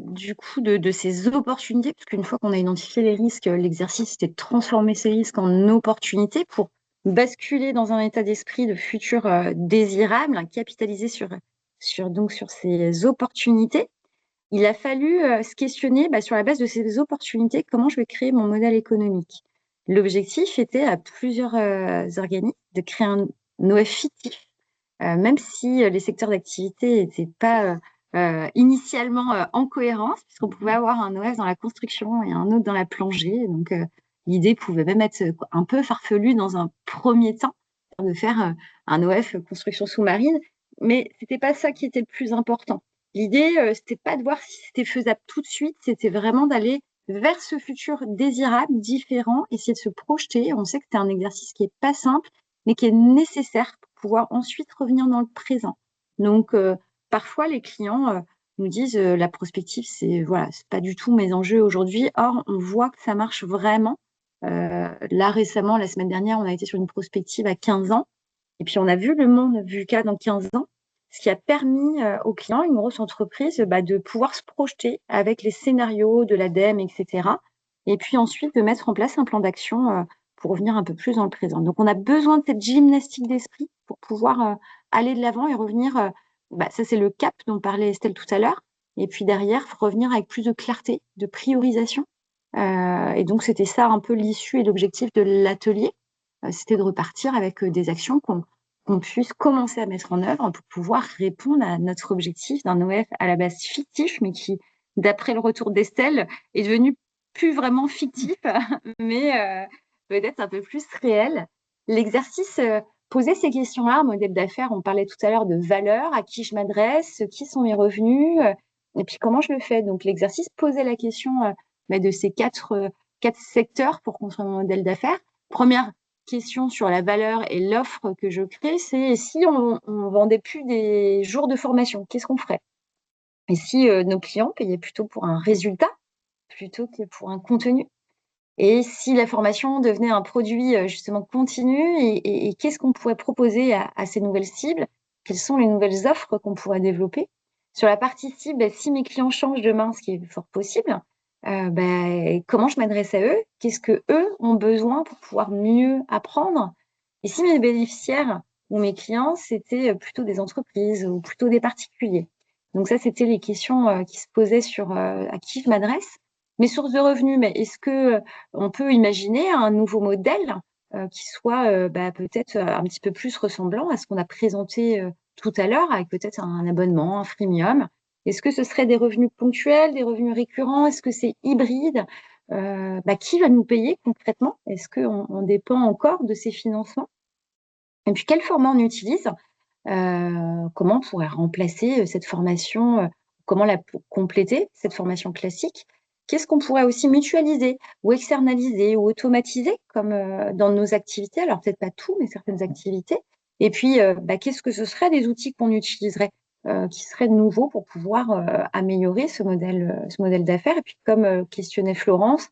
du coup de ces opportunités, parce qu'une fois qu'on a identifié les risques, l'exercice c'était de transformer ces risques en opportunités pour basculer dans un état d'esprit de futur désirable, capitaliser sur ces opportunités. Il a fallu se questionner sur la base de ces opportunités, comment je vais créer mon modèle économique. L'objectif était à plusieurs organismes de créer un OF fictif, même si les secteurs d'activité n'étaient pas initialement en cohérence, puisqu'on pouvait avoir un OF dans la construction et un autre dans la plongée. Donc, l'idée pouvait même être un peu farfelue dans un premier temps, de faire un OF construction sous-marine, mais c'était pas ça qui était le plus important. L'idée, c'était pas de voir si c'était faisable tout de suite, c'était vraiment d'aller vers ce futur désirable, différent, essayer de se projeter. On sait que c'est un exercice qui est pas simple, mais qui est nécessaire pour pouvoir ensuite revenir dans le présent. Donc, parfois, les clients nous disent la prospective, c'est pas du tout mes enjeux aujourd'hui. Or, on voit que ça marche vraiment. Là, récemment, la semaine dernière, on a été sur une prospective à 15 ans. Et puis, on a vu le monde VUCA dans 15 ans, ce qui a permis aux clients, une grosse entreprise, de pouvoir se projeter avec les scénarios de l'ADEME, etc. Et puis ensuite, de mettre en place un plan d'action pour revenir un peu plus dans le présent. Donc, on a besoin de cette gymnastique d'esprit pour pouvoir aller de l'avant et revenir. Ça, c'est le cap dont parlait Estelle tout à l'heure. Et puis derrière, revenir avec plus de clarté, de priorisation. Et donc, c'était ça un peu l'issue et l'objectif de l'atelier. C'était de repartir avec des actions qu'on puisse commencer à mettre en œuvre pour pouvoir répondre à notre objectif d'un OF à la base fictif, mais qui, d'après le retour d'Estelle, est devenu plus vraiment fictif, mais peut-être un peu plus réel. L'exercice posait ces questions-là, modèle d'affaires, on parlait tout à l'heure de valeur, à qui je m'adresse, qui sont mes revenus, et puis comment je le fais. Donc l'exercice posait la question de ces quatre secteurs pour construire mon modèle d'affaires. Première question sur la valeur et l'offre que je crée, c'est si on vendait plus des jours de formation, qu'est-ce qu'on ferait? Et si nos clients payaient plutôt pour un résultat plutôt que pour un contenu? Et si la formation devenait un produit justement continu, et qu'est-ce qu'on pourrait proposer à ces nouvelles cibles? Quelles sont les nouvelles offres qu'on pourrait développer? Sur la partie cible, si mes clients changent demain, ce qui est fort possible, comment je m'adresse à eux? Qu'est-ce que eux ont besoin pour pouvoir mieux apprendre? Et si mes bénéficiaires ou mes clients, c'était plutôt des entreprises ou plutôt des particuliers? Donc ça, c'était les questions qui se posaient sur à qui je m'adresse. Mes sources de revenus, mais est-ce que on peut imaginer un nouveau modèle qui soit peut-être un petit peu plus ressemblant à ce qu'on a présenté tout à l'heure, avec peut-être un abonnement, un freemium? Est-ce que ce serait des revenus ponctuels, des revenus récurrents? Est-ce que c'est hybride? Qui va nous payer concrètement? Est-ce qu'on dépend encore de ces financements? Et puis, quel format on utilise? Comment on pourrait remplacer cette formation? Comment la compléter, cette formation classique? Qu'est-ce qu'on pourrait aussi mutualiser ou externaliser ou automatiser comme dans nos activités? Alors, peut-être pas tout, mais certaines activités. Et puis, qu'est-ce que ce serait des outils qu'on utiliserait qui seraient nouveaux pour pouvoir améliorer ce modèle d'affaires? Et puis, comme questionnait Florence,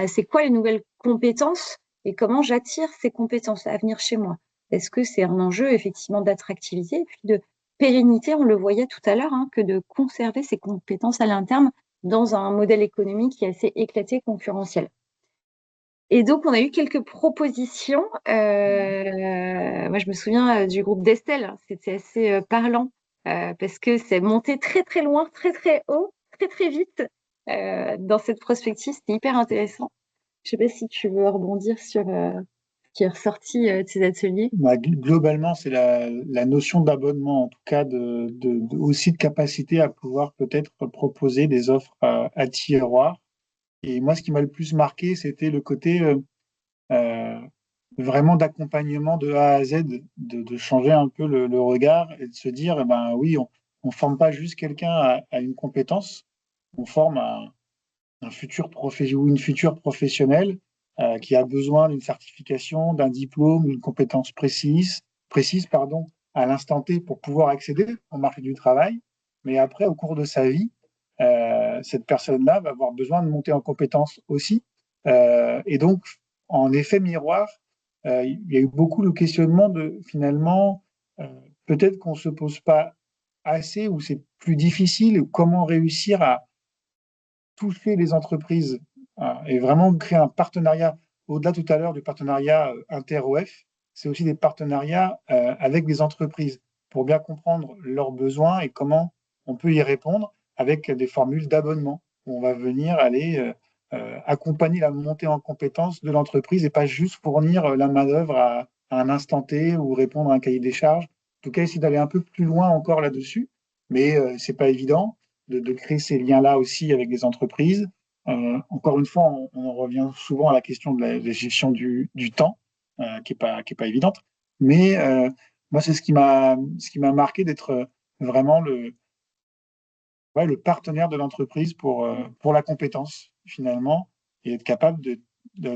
c'est quoi les nouvelles compétences et comment j'attire ces compétences à venir chez moi? Est-ce que c'est un enjeu effectivement d'attractivité et puis de pérennité? On le voyait tout à l'heure, que de conserver ses compétences à l'interne dans un modèle économique qui est assez éclaté, concurrentiel. Et donc, on a eu quelques propositions. Moi, je me souviens du groupe d'Estelle. C'était assez parlant parce que c'est monté très, très loin, très, très haut, très, très vite dans cette prospective. C'était hyper intéressant. Je ne sais pas si tu veux rebondir sur ce qui est ressorti de ces ateliers. Globalement, c'est la notion d'abonnement, en tout cas, aussi de capacité à pouvoir peut-être proposer des offres à tiroir. Et moi, ce qui m'a le plus marqué, c'était le côté vraiment d'accompagnement de A à Z, de changer un peu le regard et de se dire, oui, on ne forme pas juste quelqu'un à une compétence, on forme un futur ou une future professionnelle qui a besoin d'une certification, d'un diplôme, d'une compétence précise, à l'instant T pour pouvoir accéder au marché du travail. Mais après, au cours de sa vie, cette personne-là va avoir besoin de monter en compétence aussi. Et donc, en effet miroir, il y a eu beaucoup de questionnements de finalement, peut-être qu'on ne se pose pas assez ou c'est plus difficile, comment réussir à toucher les entreprises et vraiment créer un partenariat, au-delà tout à l'heure du partenariat inter-OF, c'est aussi des partenariats avec des entreprises pour bien comprendre leurs besoins et comment on peut y répondre avec des formules d'abonnement où on va venir aller accompagner la montée en compétences de l'entreprise et pas juste fournir la main-d'œuvre à un instant T ou répondre à un cahier des charges. En tout cas, essayer d'aller un peu plus loin encore là-dessus, mais c'est pas évident de créer ces liens-là aussi avec des entreprises. Encore une fois, on revient souvent à la question de la gestion du temps, qui est pas évidente. Mais moi, c'est ce qui m'a marqué d'être vraiment le partenaire de l'entreprise pour la compétence, finalement, et être capable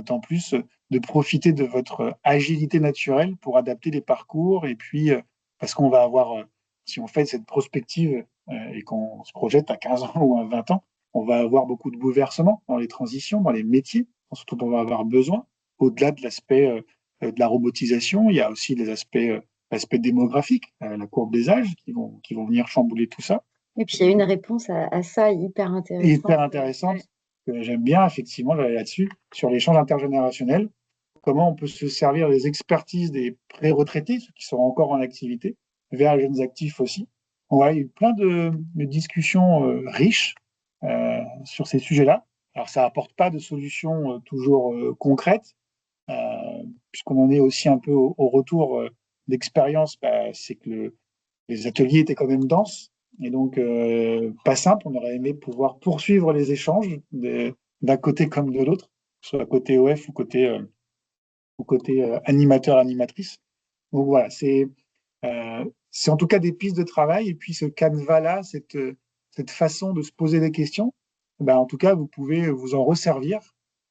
en plus de profiter de votre agilité naturelle pour adapter les parcours. Et puis, parce qu'on va avoir, si on fait cette prospective et qu'on se projette à 15 ans ou à 20 ans, on va avoir beaucoup de bouleversements dans les transitions, dans les métiers, surtout on va avoir besoin. Au-delà de l'aspect de la robotisation, il y a aussi les aspects démographiques, la courbe des âges qui vont venir chambouler tout ça. Et puis, il y a une réponse à ça hyper intéressante. Hyper intéressante, que j'aime bien, effectivement, j'allais là-dessus, sur l'échange intergénérationnel. Comment on peut se servir des expertises des pré-retraités, ceux qui sont encore en activité, vers les jeunes actifs aussi. On a eu plein de discussions riches sur ces sujets-là. Alors, ça n'apporte pas de solutions toujours concrètes, puisqu'on en est aussi un peu au retour d'expérience, c'est que les ateliers étaient quand même denses, et donc pas simple. On aurait aimé pouvoir poursuivre les échanges d'un côté comme de l'autre, soit côté OF ou côté animateur, animatrice. Donc voilà, c'est en tout cas des pistes de travail. Et puis ce canevas-là, cette façon de se poser des questions, en tout cas, vous pouvez vous en resservir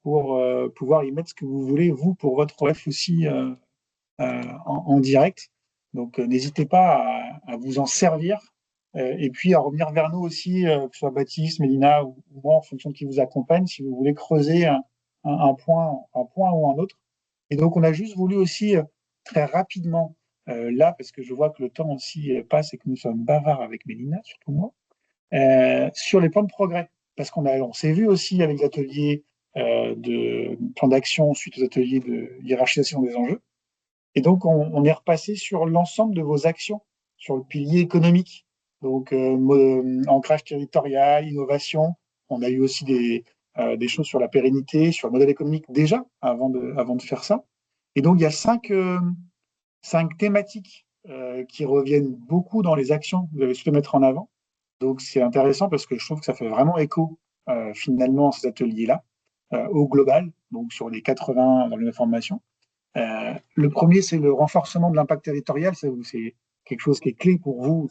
pour pouvoir y mettre ce que vous voulez, vous, pour votre OF aussi en direct. Donc n'hésitez pas à vous en servir et puis à revenir vers nous aussi, que ce soit Baptiste, Mélina ou moi, en fonction de qui vous accompagne, si vous voulez creuser un point ou un autre. Et donc, on a juste voulu aussi, très rapidement, là, parce que je vois que le temps aussi passe et que nous sommes bavards avec Mélina, surtout moi, sur les plans de progrès. Parce on s'est vu aussi avec l'atelier de plan d'action suite aux ateliers de hiérarchisation des enjeux. Et donc, on est repassé sur l'ensemble de vos actions, sur le pilier économique. Donc, ancrage territorial, innovation. On a eu aussi des choses sur la pérennité, sur le modèle économique déjà, avant de faire ça. Et donc, il y a cinq thématiques qui reviennent beaucoup dans les actions que vous avez souhaité mettre en avant. Donc, c'est intéressant parce que je trouve que ça fait vraiment écho, finalement, à ces ateliers-là, au global, donc sur les 80 dans l'information. Le premier, c'est le renforcement de l'impact territorial. C'est quelque chose qui est clé pour vous,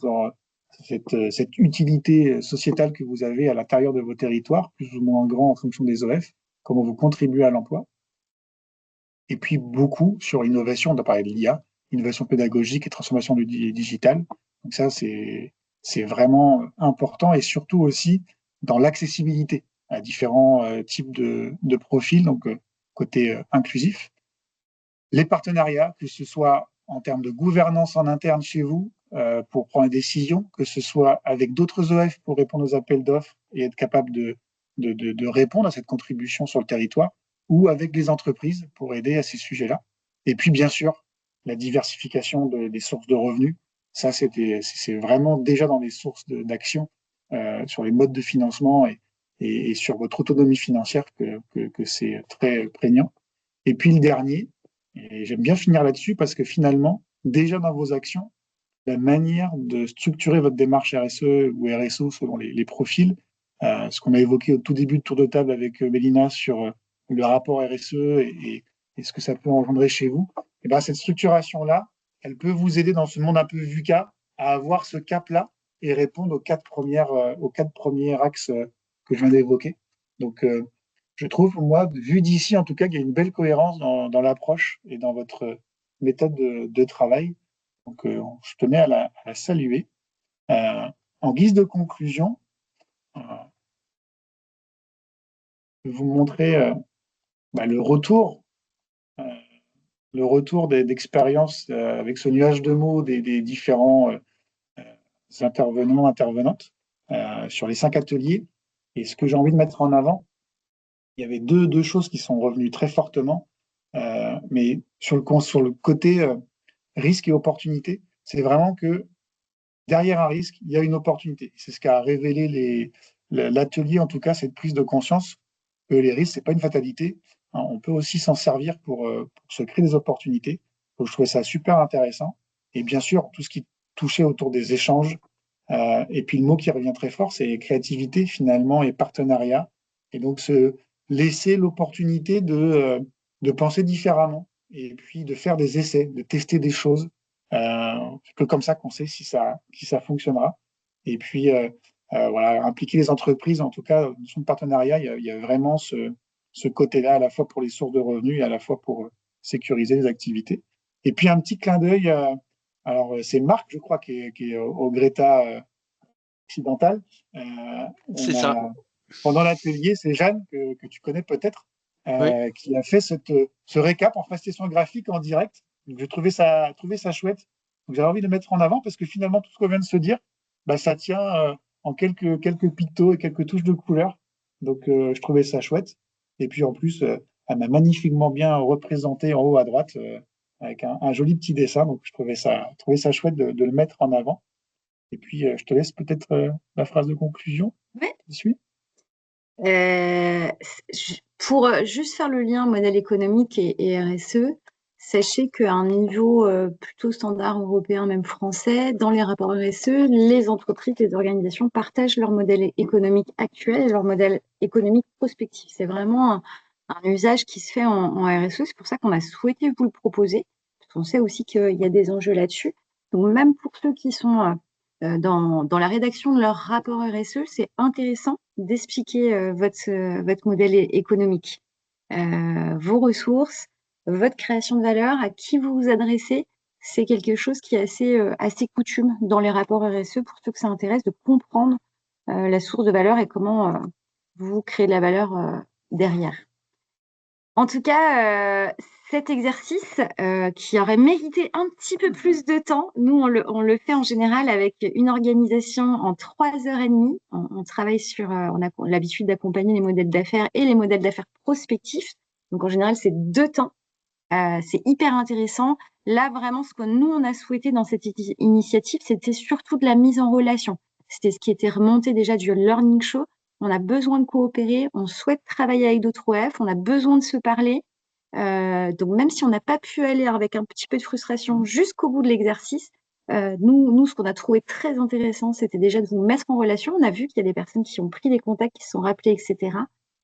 cette utilité sociétale que vous avez à l'intérieur de vos territoires, plus ou moins grand en fonction des OF, comment vous contribuez à l'emploi. Et puis beaucoup sur l'innovation, on a parlé de l'IA, innovation pédagogique et transformation du digital. Donc ça, c'est vraiment important, et surtout aussi dans l'accessibilité à différents types de profils, donc côté inclusif. Les partenariats, que ce soit en termes de gouvernance en interne chez vous, pour prendre des décisions, que ce soit avec d'autres OF pour répondre aux appels d'offres et être capable de répondre à cette contribution sur le territoire, ou avec les entreprises pour aider à ces sujets-là. Et puis, bien sûr, la diversification des sources de revenus. Ça, c'est vraiment déjà dans les sources d'action sur les modes de financement et sur votre autonomie financière que c'est très prégnant. Et puis le dernier, et j'aime bien finir là-dessus parce que finalement, déjà dans vos actions, la manière de structurer votre démarche RSE ou RSO selon les profils, ce qu'on a évoqué au tout début de tour de table avec Mélina sur le rapport RSE et ce que ça peut engendrer chez vous, et ben cette structuration-là, elle peut vous aider dans ce monde un peu VUCA à avoir ce cap-là et répondre aux quatre premiers axes que je viens d'évoquer. Donc, je trouve, moi, vu d'ici, en tout cas, qu'il y a une belle cohérence dans l'approche et dans votre méthode de travail. Donc, je tenais à la saluer. En guise de conclusion, je vais vous montrer le retour d'expérience avec ce nuage de mots des différents intervenants, intervenantes sur les 5 ateliers. Et ce que j'ai envie de mettre en avant, il y avait deux choses qui sont revenues très fortement, mais sur le côté risque et opportunité, c'est vraiment que derrière un risque, il y a une opportunité. C'est ce qu'a révélé l'atelier, en tout cas, cette prise de conscience que les risques, c'est pas une fatalité. Hein, on peut aussi s'en servir pour se créer des opportunités. Donc, je trouvais ça super intéressant. Et bien sûr, tout ce qui touchait autour des échanges. Et puis le mot qui revient très fort, c'est créativité finalement et partenariat. Et donc se laisser l'opportunité de penser différemment et puis de faire des essais, de tester des choses. C'est que comme ça qu'on sait si ça fonctionnera. Et puis voilà, impliquer les entreprises, en tout cas, dans son partenariat, il y a vraiment ce côté-là, à la fois pour les sources de revenus et à la fois pour sécuriser les activités. Et puis un petit clin d'œil, alors c'est Marc, je crois, qui est au Greta occidental. C'est ça. Pendant l'atelier, c'est Jeanne, que tu connais peut-être, Oui. qui a fait ce récap en prestation graphique en direct. Donc, j'ai trouvé ça chouette. Donc, j'avais envie de le mettre en avant parce que finalement, tout ce qu'on vient de se dire, bah, ça tient en quelques pictos et quelques touches de couleur. Donc, je trouvais ça chouette. Et puis, en plus, elle m'a magnifiquement bien représenté en haut à droite avec un joli petit dessin. Donc, je trouvais ça chouette de le mettre en avant. Et puis, je te laisse peut-être la phrase de conclusion. Oui. Tu suis? Pour juste faire le lien modèle économique et RSE, sachez qu'à un niveau plutôt standard européen, même français, dans les rapports RSE, les entreprises, les organisations partagent leur modèle économique actuel et leur modèle économique prospectif. C'est vraiment un usage qui se fait en RSE. C'est pour ça qu'on a souhaité vous le proposer. On sait aussi qu'il y a des enjeux là-dessus. Donc même pour ceux qui sont dans la rédaction de leur rapport RSE, c'est intéressant d'expliquer votre modèle économique, vos ressources, votre création de valeur, à qui vous vous adressez. C'est quelque chose qui est assez coutume dans les rapports RSE pour ceux que ça intéresse de comprendre la source de valeur et comment vous créez de la valeur derrière. En tout cas, cet exercice qui aurait mérité un petit peu plus de temps, nous, on le fait en général avec une organisation en 3h30. On travaille on a l'habitude d'accompagner les modèles d'affaires et les modèles d'affaires prospectifs. Donc, en général, c'est 2 temps. C'est hyper intéressant. Là, vraiment, ce que nous, on a souhaité dans cette initiative, c'était surtout de la mise en relation. C'était ce qui était remonté déjà du Learning Show. On a besoin de coopérer, on souhaite travailler avec d'autres OF, on a besoin de se parler. Donc, même si on n'a pas pu aller avec un petit peu de frustration jusqu'au bout de l'exercice, nous, ce qu'on a trouvé très intéressant, c'était déjà de vous mettre en relation. On a vu qu'il y a des personnes qui ont pris des contacts, qui se sont rappelées, etc.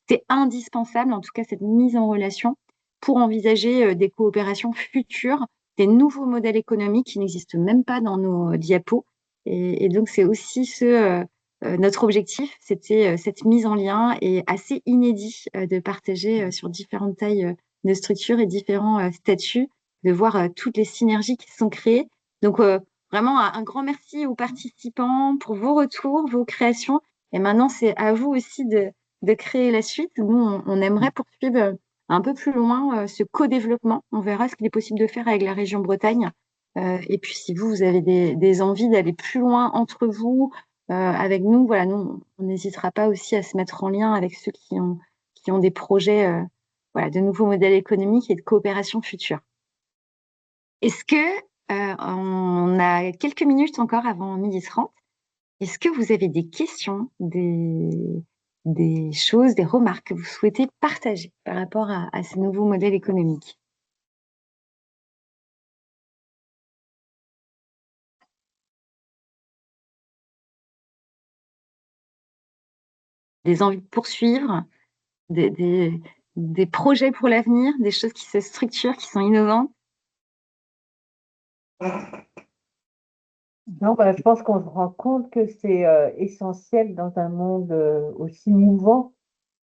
C'est indispensable, en tout cas, cette mise en relation pour envisager des coopérations futures, des nouveaux modèles économiques qui n'existent même pas dans nos diapos. Et donc, c'est aussi notre objectif, c'était cette mise en lien et assez inédit de partager sur différentes tailles de structures et différents statuts, de voir toutes les synergies qui sont créées. Donc, vraiment, un grand merci aux participants pour vos retours, vos créations. Et maintenant, c'est à vous aussi de créer la suite. Nous, on aimerait poursuivre un peu plus loin ce co-développement. On verra ce qu'il est possible de faire avec la région Bretagne. Et puis, si vous avez des envies d'aller plus loin entre vous, avec nous, voilà, nous, on n'hésitera pas aussi à se mettre en lien avec ceux qui ont des projets voilà, de nouveaux modèles économiques et de coopération future. Est-ce que on a quelques minutes encore avant 12h30? Est-ce que vous avez des questions, des choses, des remarques que vous souhaitez partager par rapport à ces nouveaux modèles économiques? Des envies de poursuivre, des projets pour l'avenir, des choses qui se structurent, qui sont innovantes? Non, je pense qu'on se rend compte que c'est essentiel dans un monde aussi mouvant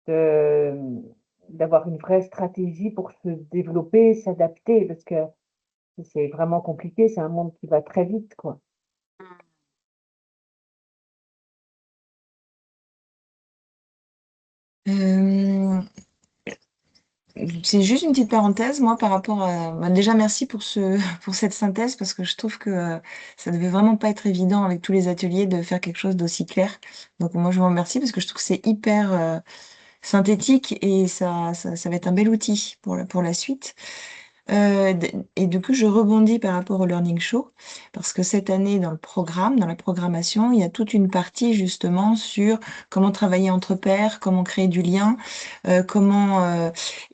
d'avoir une vraie stratégie pour se développer, s'adapter, parce que c'est vraiment compliqué, c'est un monde qui va très vite, quoi. C'est juste une petite parenthèse, moi, par rapport à... déjà, merci pour cette synthèse, parce que je trouve que ça devait vraiment pas être évident avec tous les ateliers de faire quelque chose d'aussi clair. Donc, moi, je vous remercie parce que je trouve que c'est hyper synthétique et ça va être un bel outil pour la suite. Et du coup, je rebondis par rapport au Learning Show, parce que cette année, dans la programmation, il y a toute une partie justement sur comment travailler entre pairs, comment créer du lien, et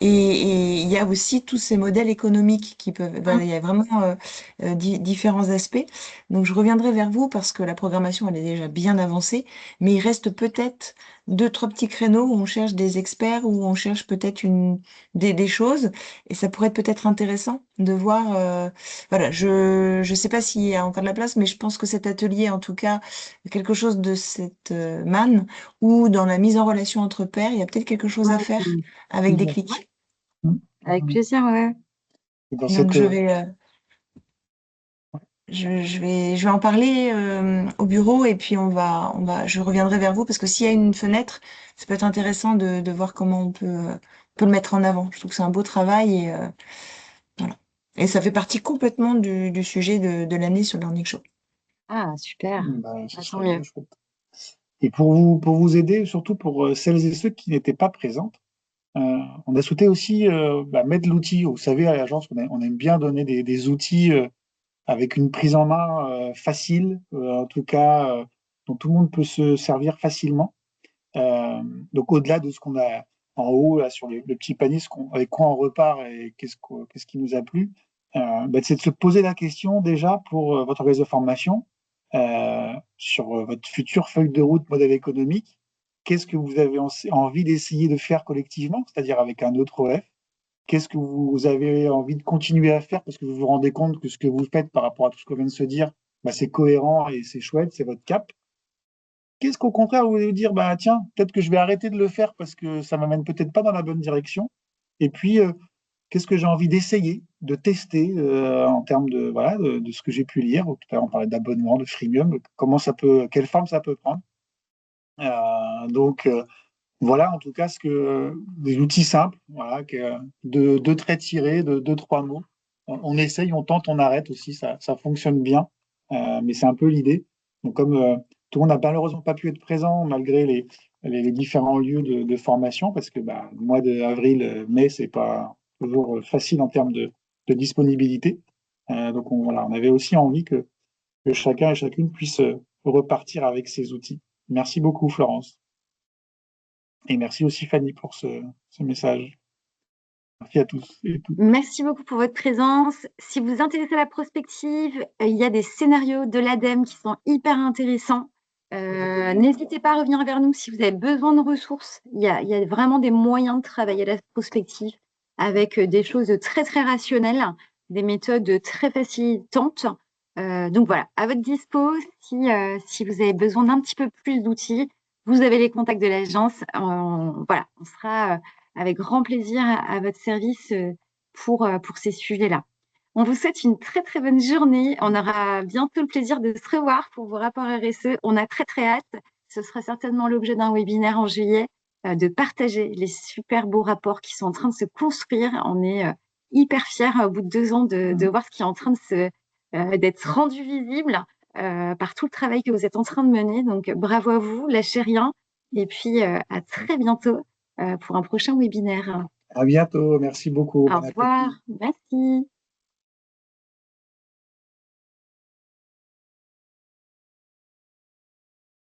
il y a aussi tous ces modèles économiques qui peuvent, voilà, il y a vraiment différents aspects. Donc, je reviendrai vers vous parce que la programmation, elle est déjà bien avancée, mais il reste peut-être deux, trois petits créneaux où on cherche des experts, où on cherche peut-être des choses. Et ça pourrait être peut-être intéressant de voir. Voilà, je sais pas s'il y a encore de la place, mais je pense que cet atelier, en tout cas, quelque chose de cette manne, ou dans la mise en relation entre pairs, il y a peut-être quelque chose à faire avec des clics. Avec plaisir, ouais. Dans Donc cette, je vais en parler au bureau et puis je reviendrai vers vous parce que s'il y a une fenêtre, ça peut être intéressant de voir comment on peut le mettre en avant. Je trouve que c'est un beau travail et voilà. Et ça fait partie complètement du sujet de l'année sur le Learning Show. Ah, super. ce Tant serait mieux. bien chouette. Et pour vous aider, surtout pour celles et ceux qui n'étaient pas présentes, on a souhaité aussi mettre l'outil. Vous savez, à l'agence, on aime bien donner des outils avec une prise en main facile, en tout cas, dont tout le monde peut se servir facilement. Donc, au-delà de ce qu'on a en haut, là, sur le petit panier, avec quoi on repart et qu'est-ce qui nous a plu, c'est de se poser la question déjà pour votre organisme de formation sur votre future feuille de route modèle économique. Qu'est-ce que vous avez envie d'essayer de faire collectivement, c'est-à-dire avec un autre OF? Qu'est-ce que vous avez envie de continuer à faire parce que vous vous rendez compte que ce que vous faites par rapport à tout ce qu'on vient de se dire, c'est cohérent et c'est chouette, c'est votre cap. Qu'est-ce qu'au contraire, vous voulez vous dire, tiens, peut-être que je vais arrêter de le faire parce que ça m'amène peut-être pas dans la bonne direction. Et puis, qu'est-ce que j'ai envie d'essayer, de tester en termes de ce que j'ai pu lire. Tout à l'heure, on parlait d'abonnement, de freemium, quelle forme ça peut prendre. Donc, voilà, en tout cas, des outils simples, voilà, deux traits tirés, de deux, trois mots. On essaye, on tente, on arrête aussi, ça fonctionne bien, mais c'est un peu l'idée. Donc, comme tout le monde n'a malheureusement pas pu être présent malgré les différents lieux de formation, parce que le mois d'avril, mai, c'est pas toujours facile en termes de disponibilité. Donc, on avait aussi envie que chacun et chacune puisse repartir avec ses outils. Merci beaucoup, Florence. Et merci aussi Fanny pour ce message. Merci à tous et toutes. Merci beaucoup pour votre présence. Si vous vous intéressez à la prospective, il y a des scénarios de l'ADEME qui sont hyper intéressants. N'hésitez pas à revenir vers nous si vous avez besoin de ressources. Il y a vraiment des moyens de travailler la prospective avec des choses très, très rationnelles, des méthodes très facilitantes. Donc voilà, à votre dispo, si vous avez besoin d'un petit peu plus d'outils, vous avez les contacts de l'agence. Voilà, on sera avec grand plaisir à votre service pour ces sujets-là. On vous souhaite une très, très bonne journée. On aura bientôt le plaisir de se revoir pour vos rapports RSE. On a très, très hâte. Ce sera certainement l'objet d'un webinaire en juillet, de partager les super beaux rapports qui sont en train de se construire. On est hyper fiers au bout de 2 ans de voir ce qui est en train d'être rendu visible par tout le travail que vous êtes en train de mener. Donc, bravo à vous, lâchez rien. Et puis, à très bientôt pour un prochain webinaire. À bientôt, merci beaucoup. Au revoir, merci.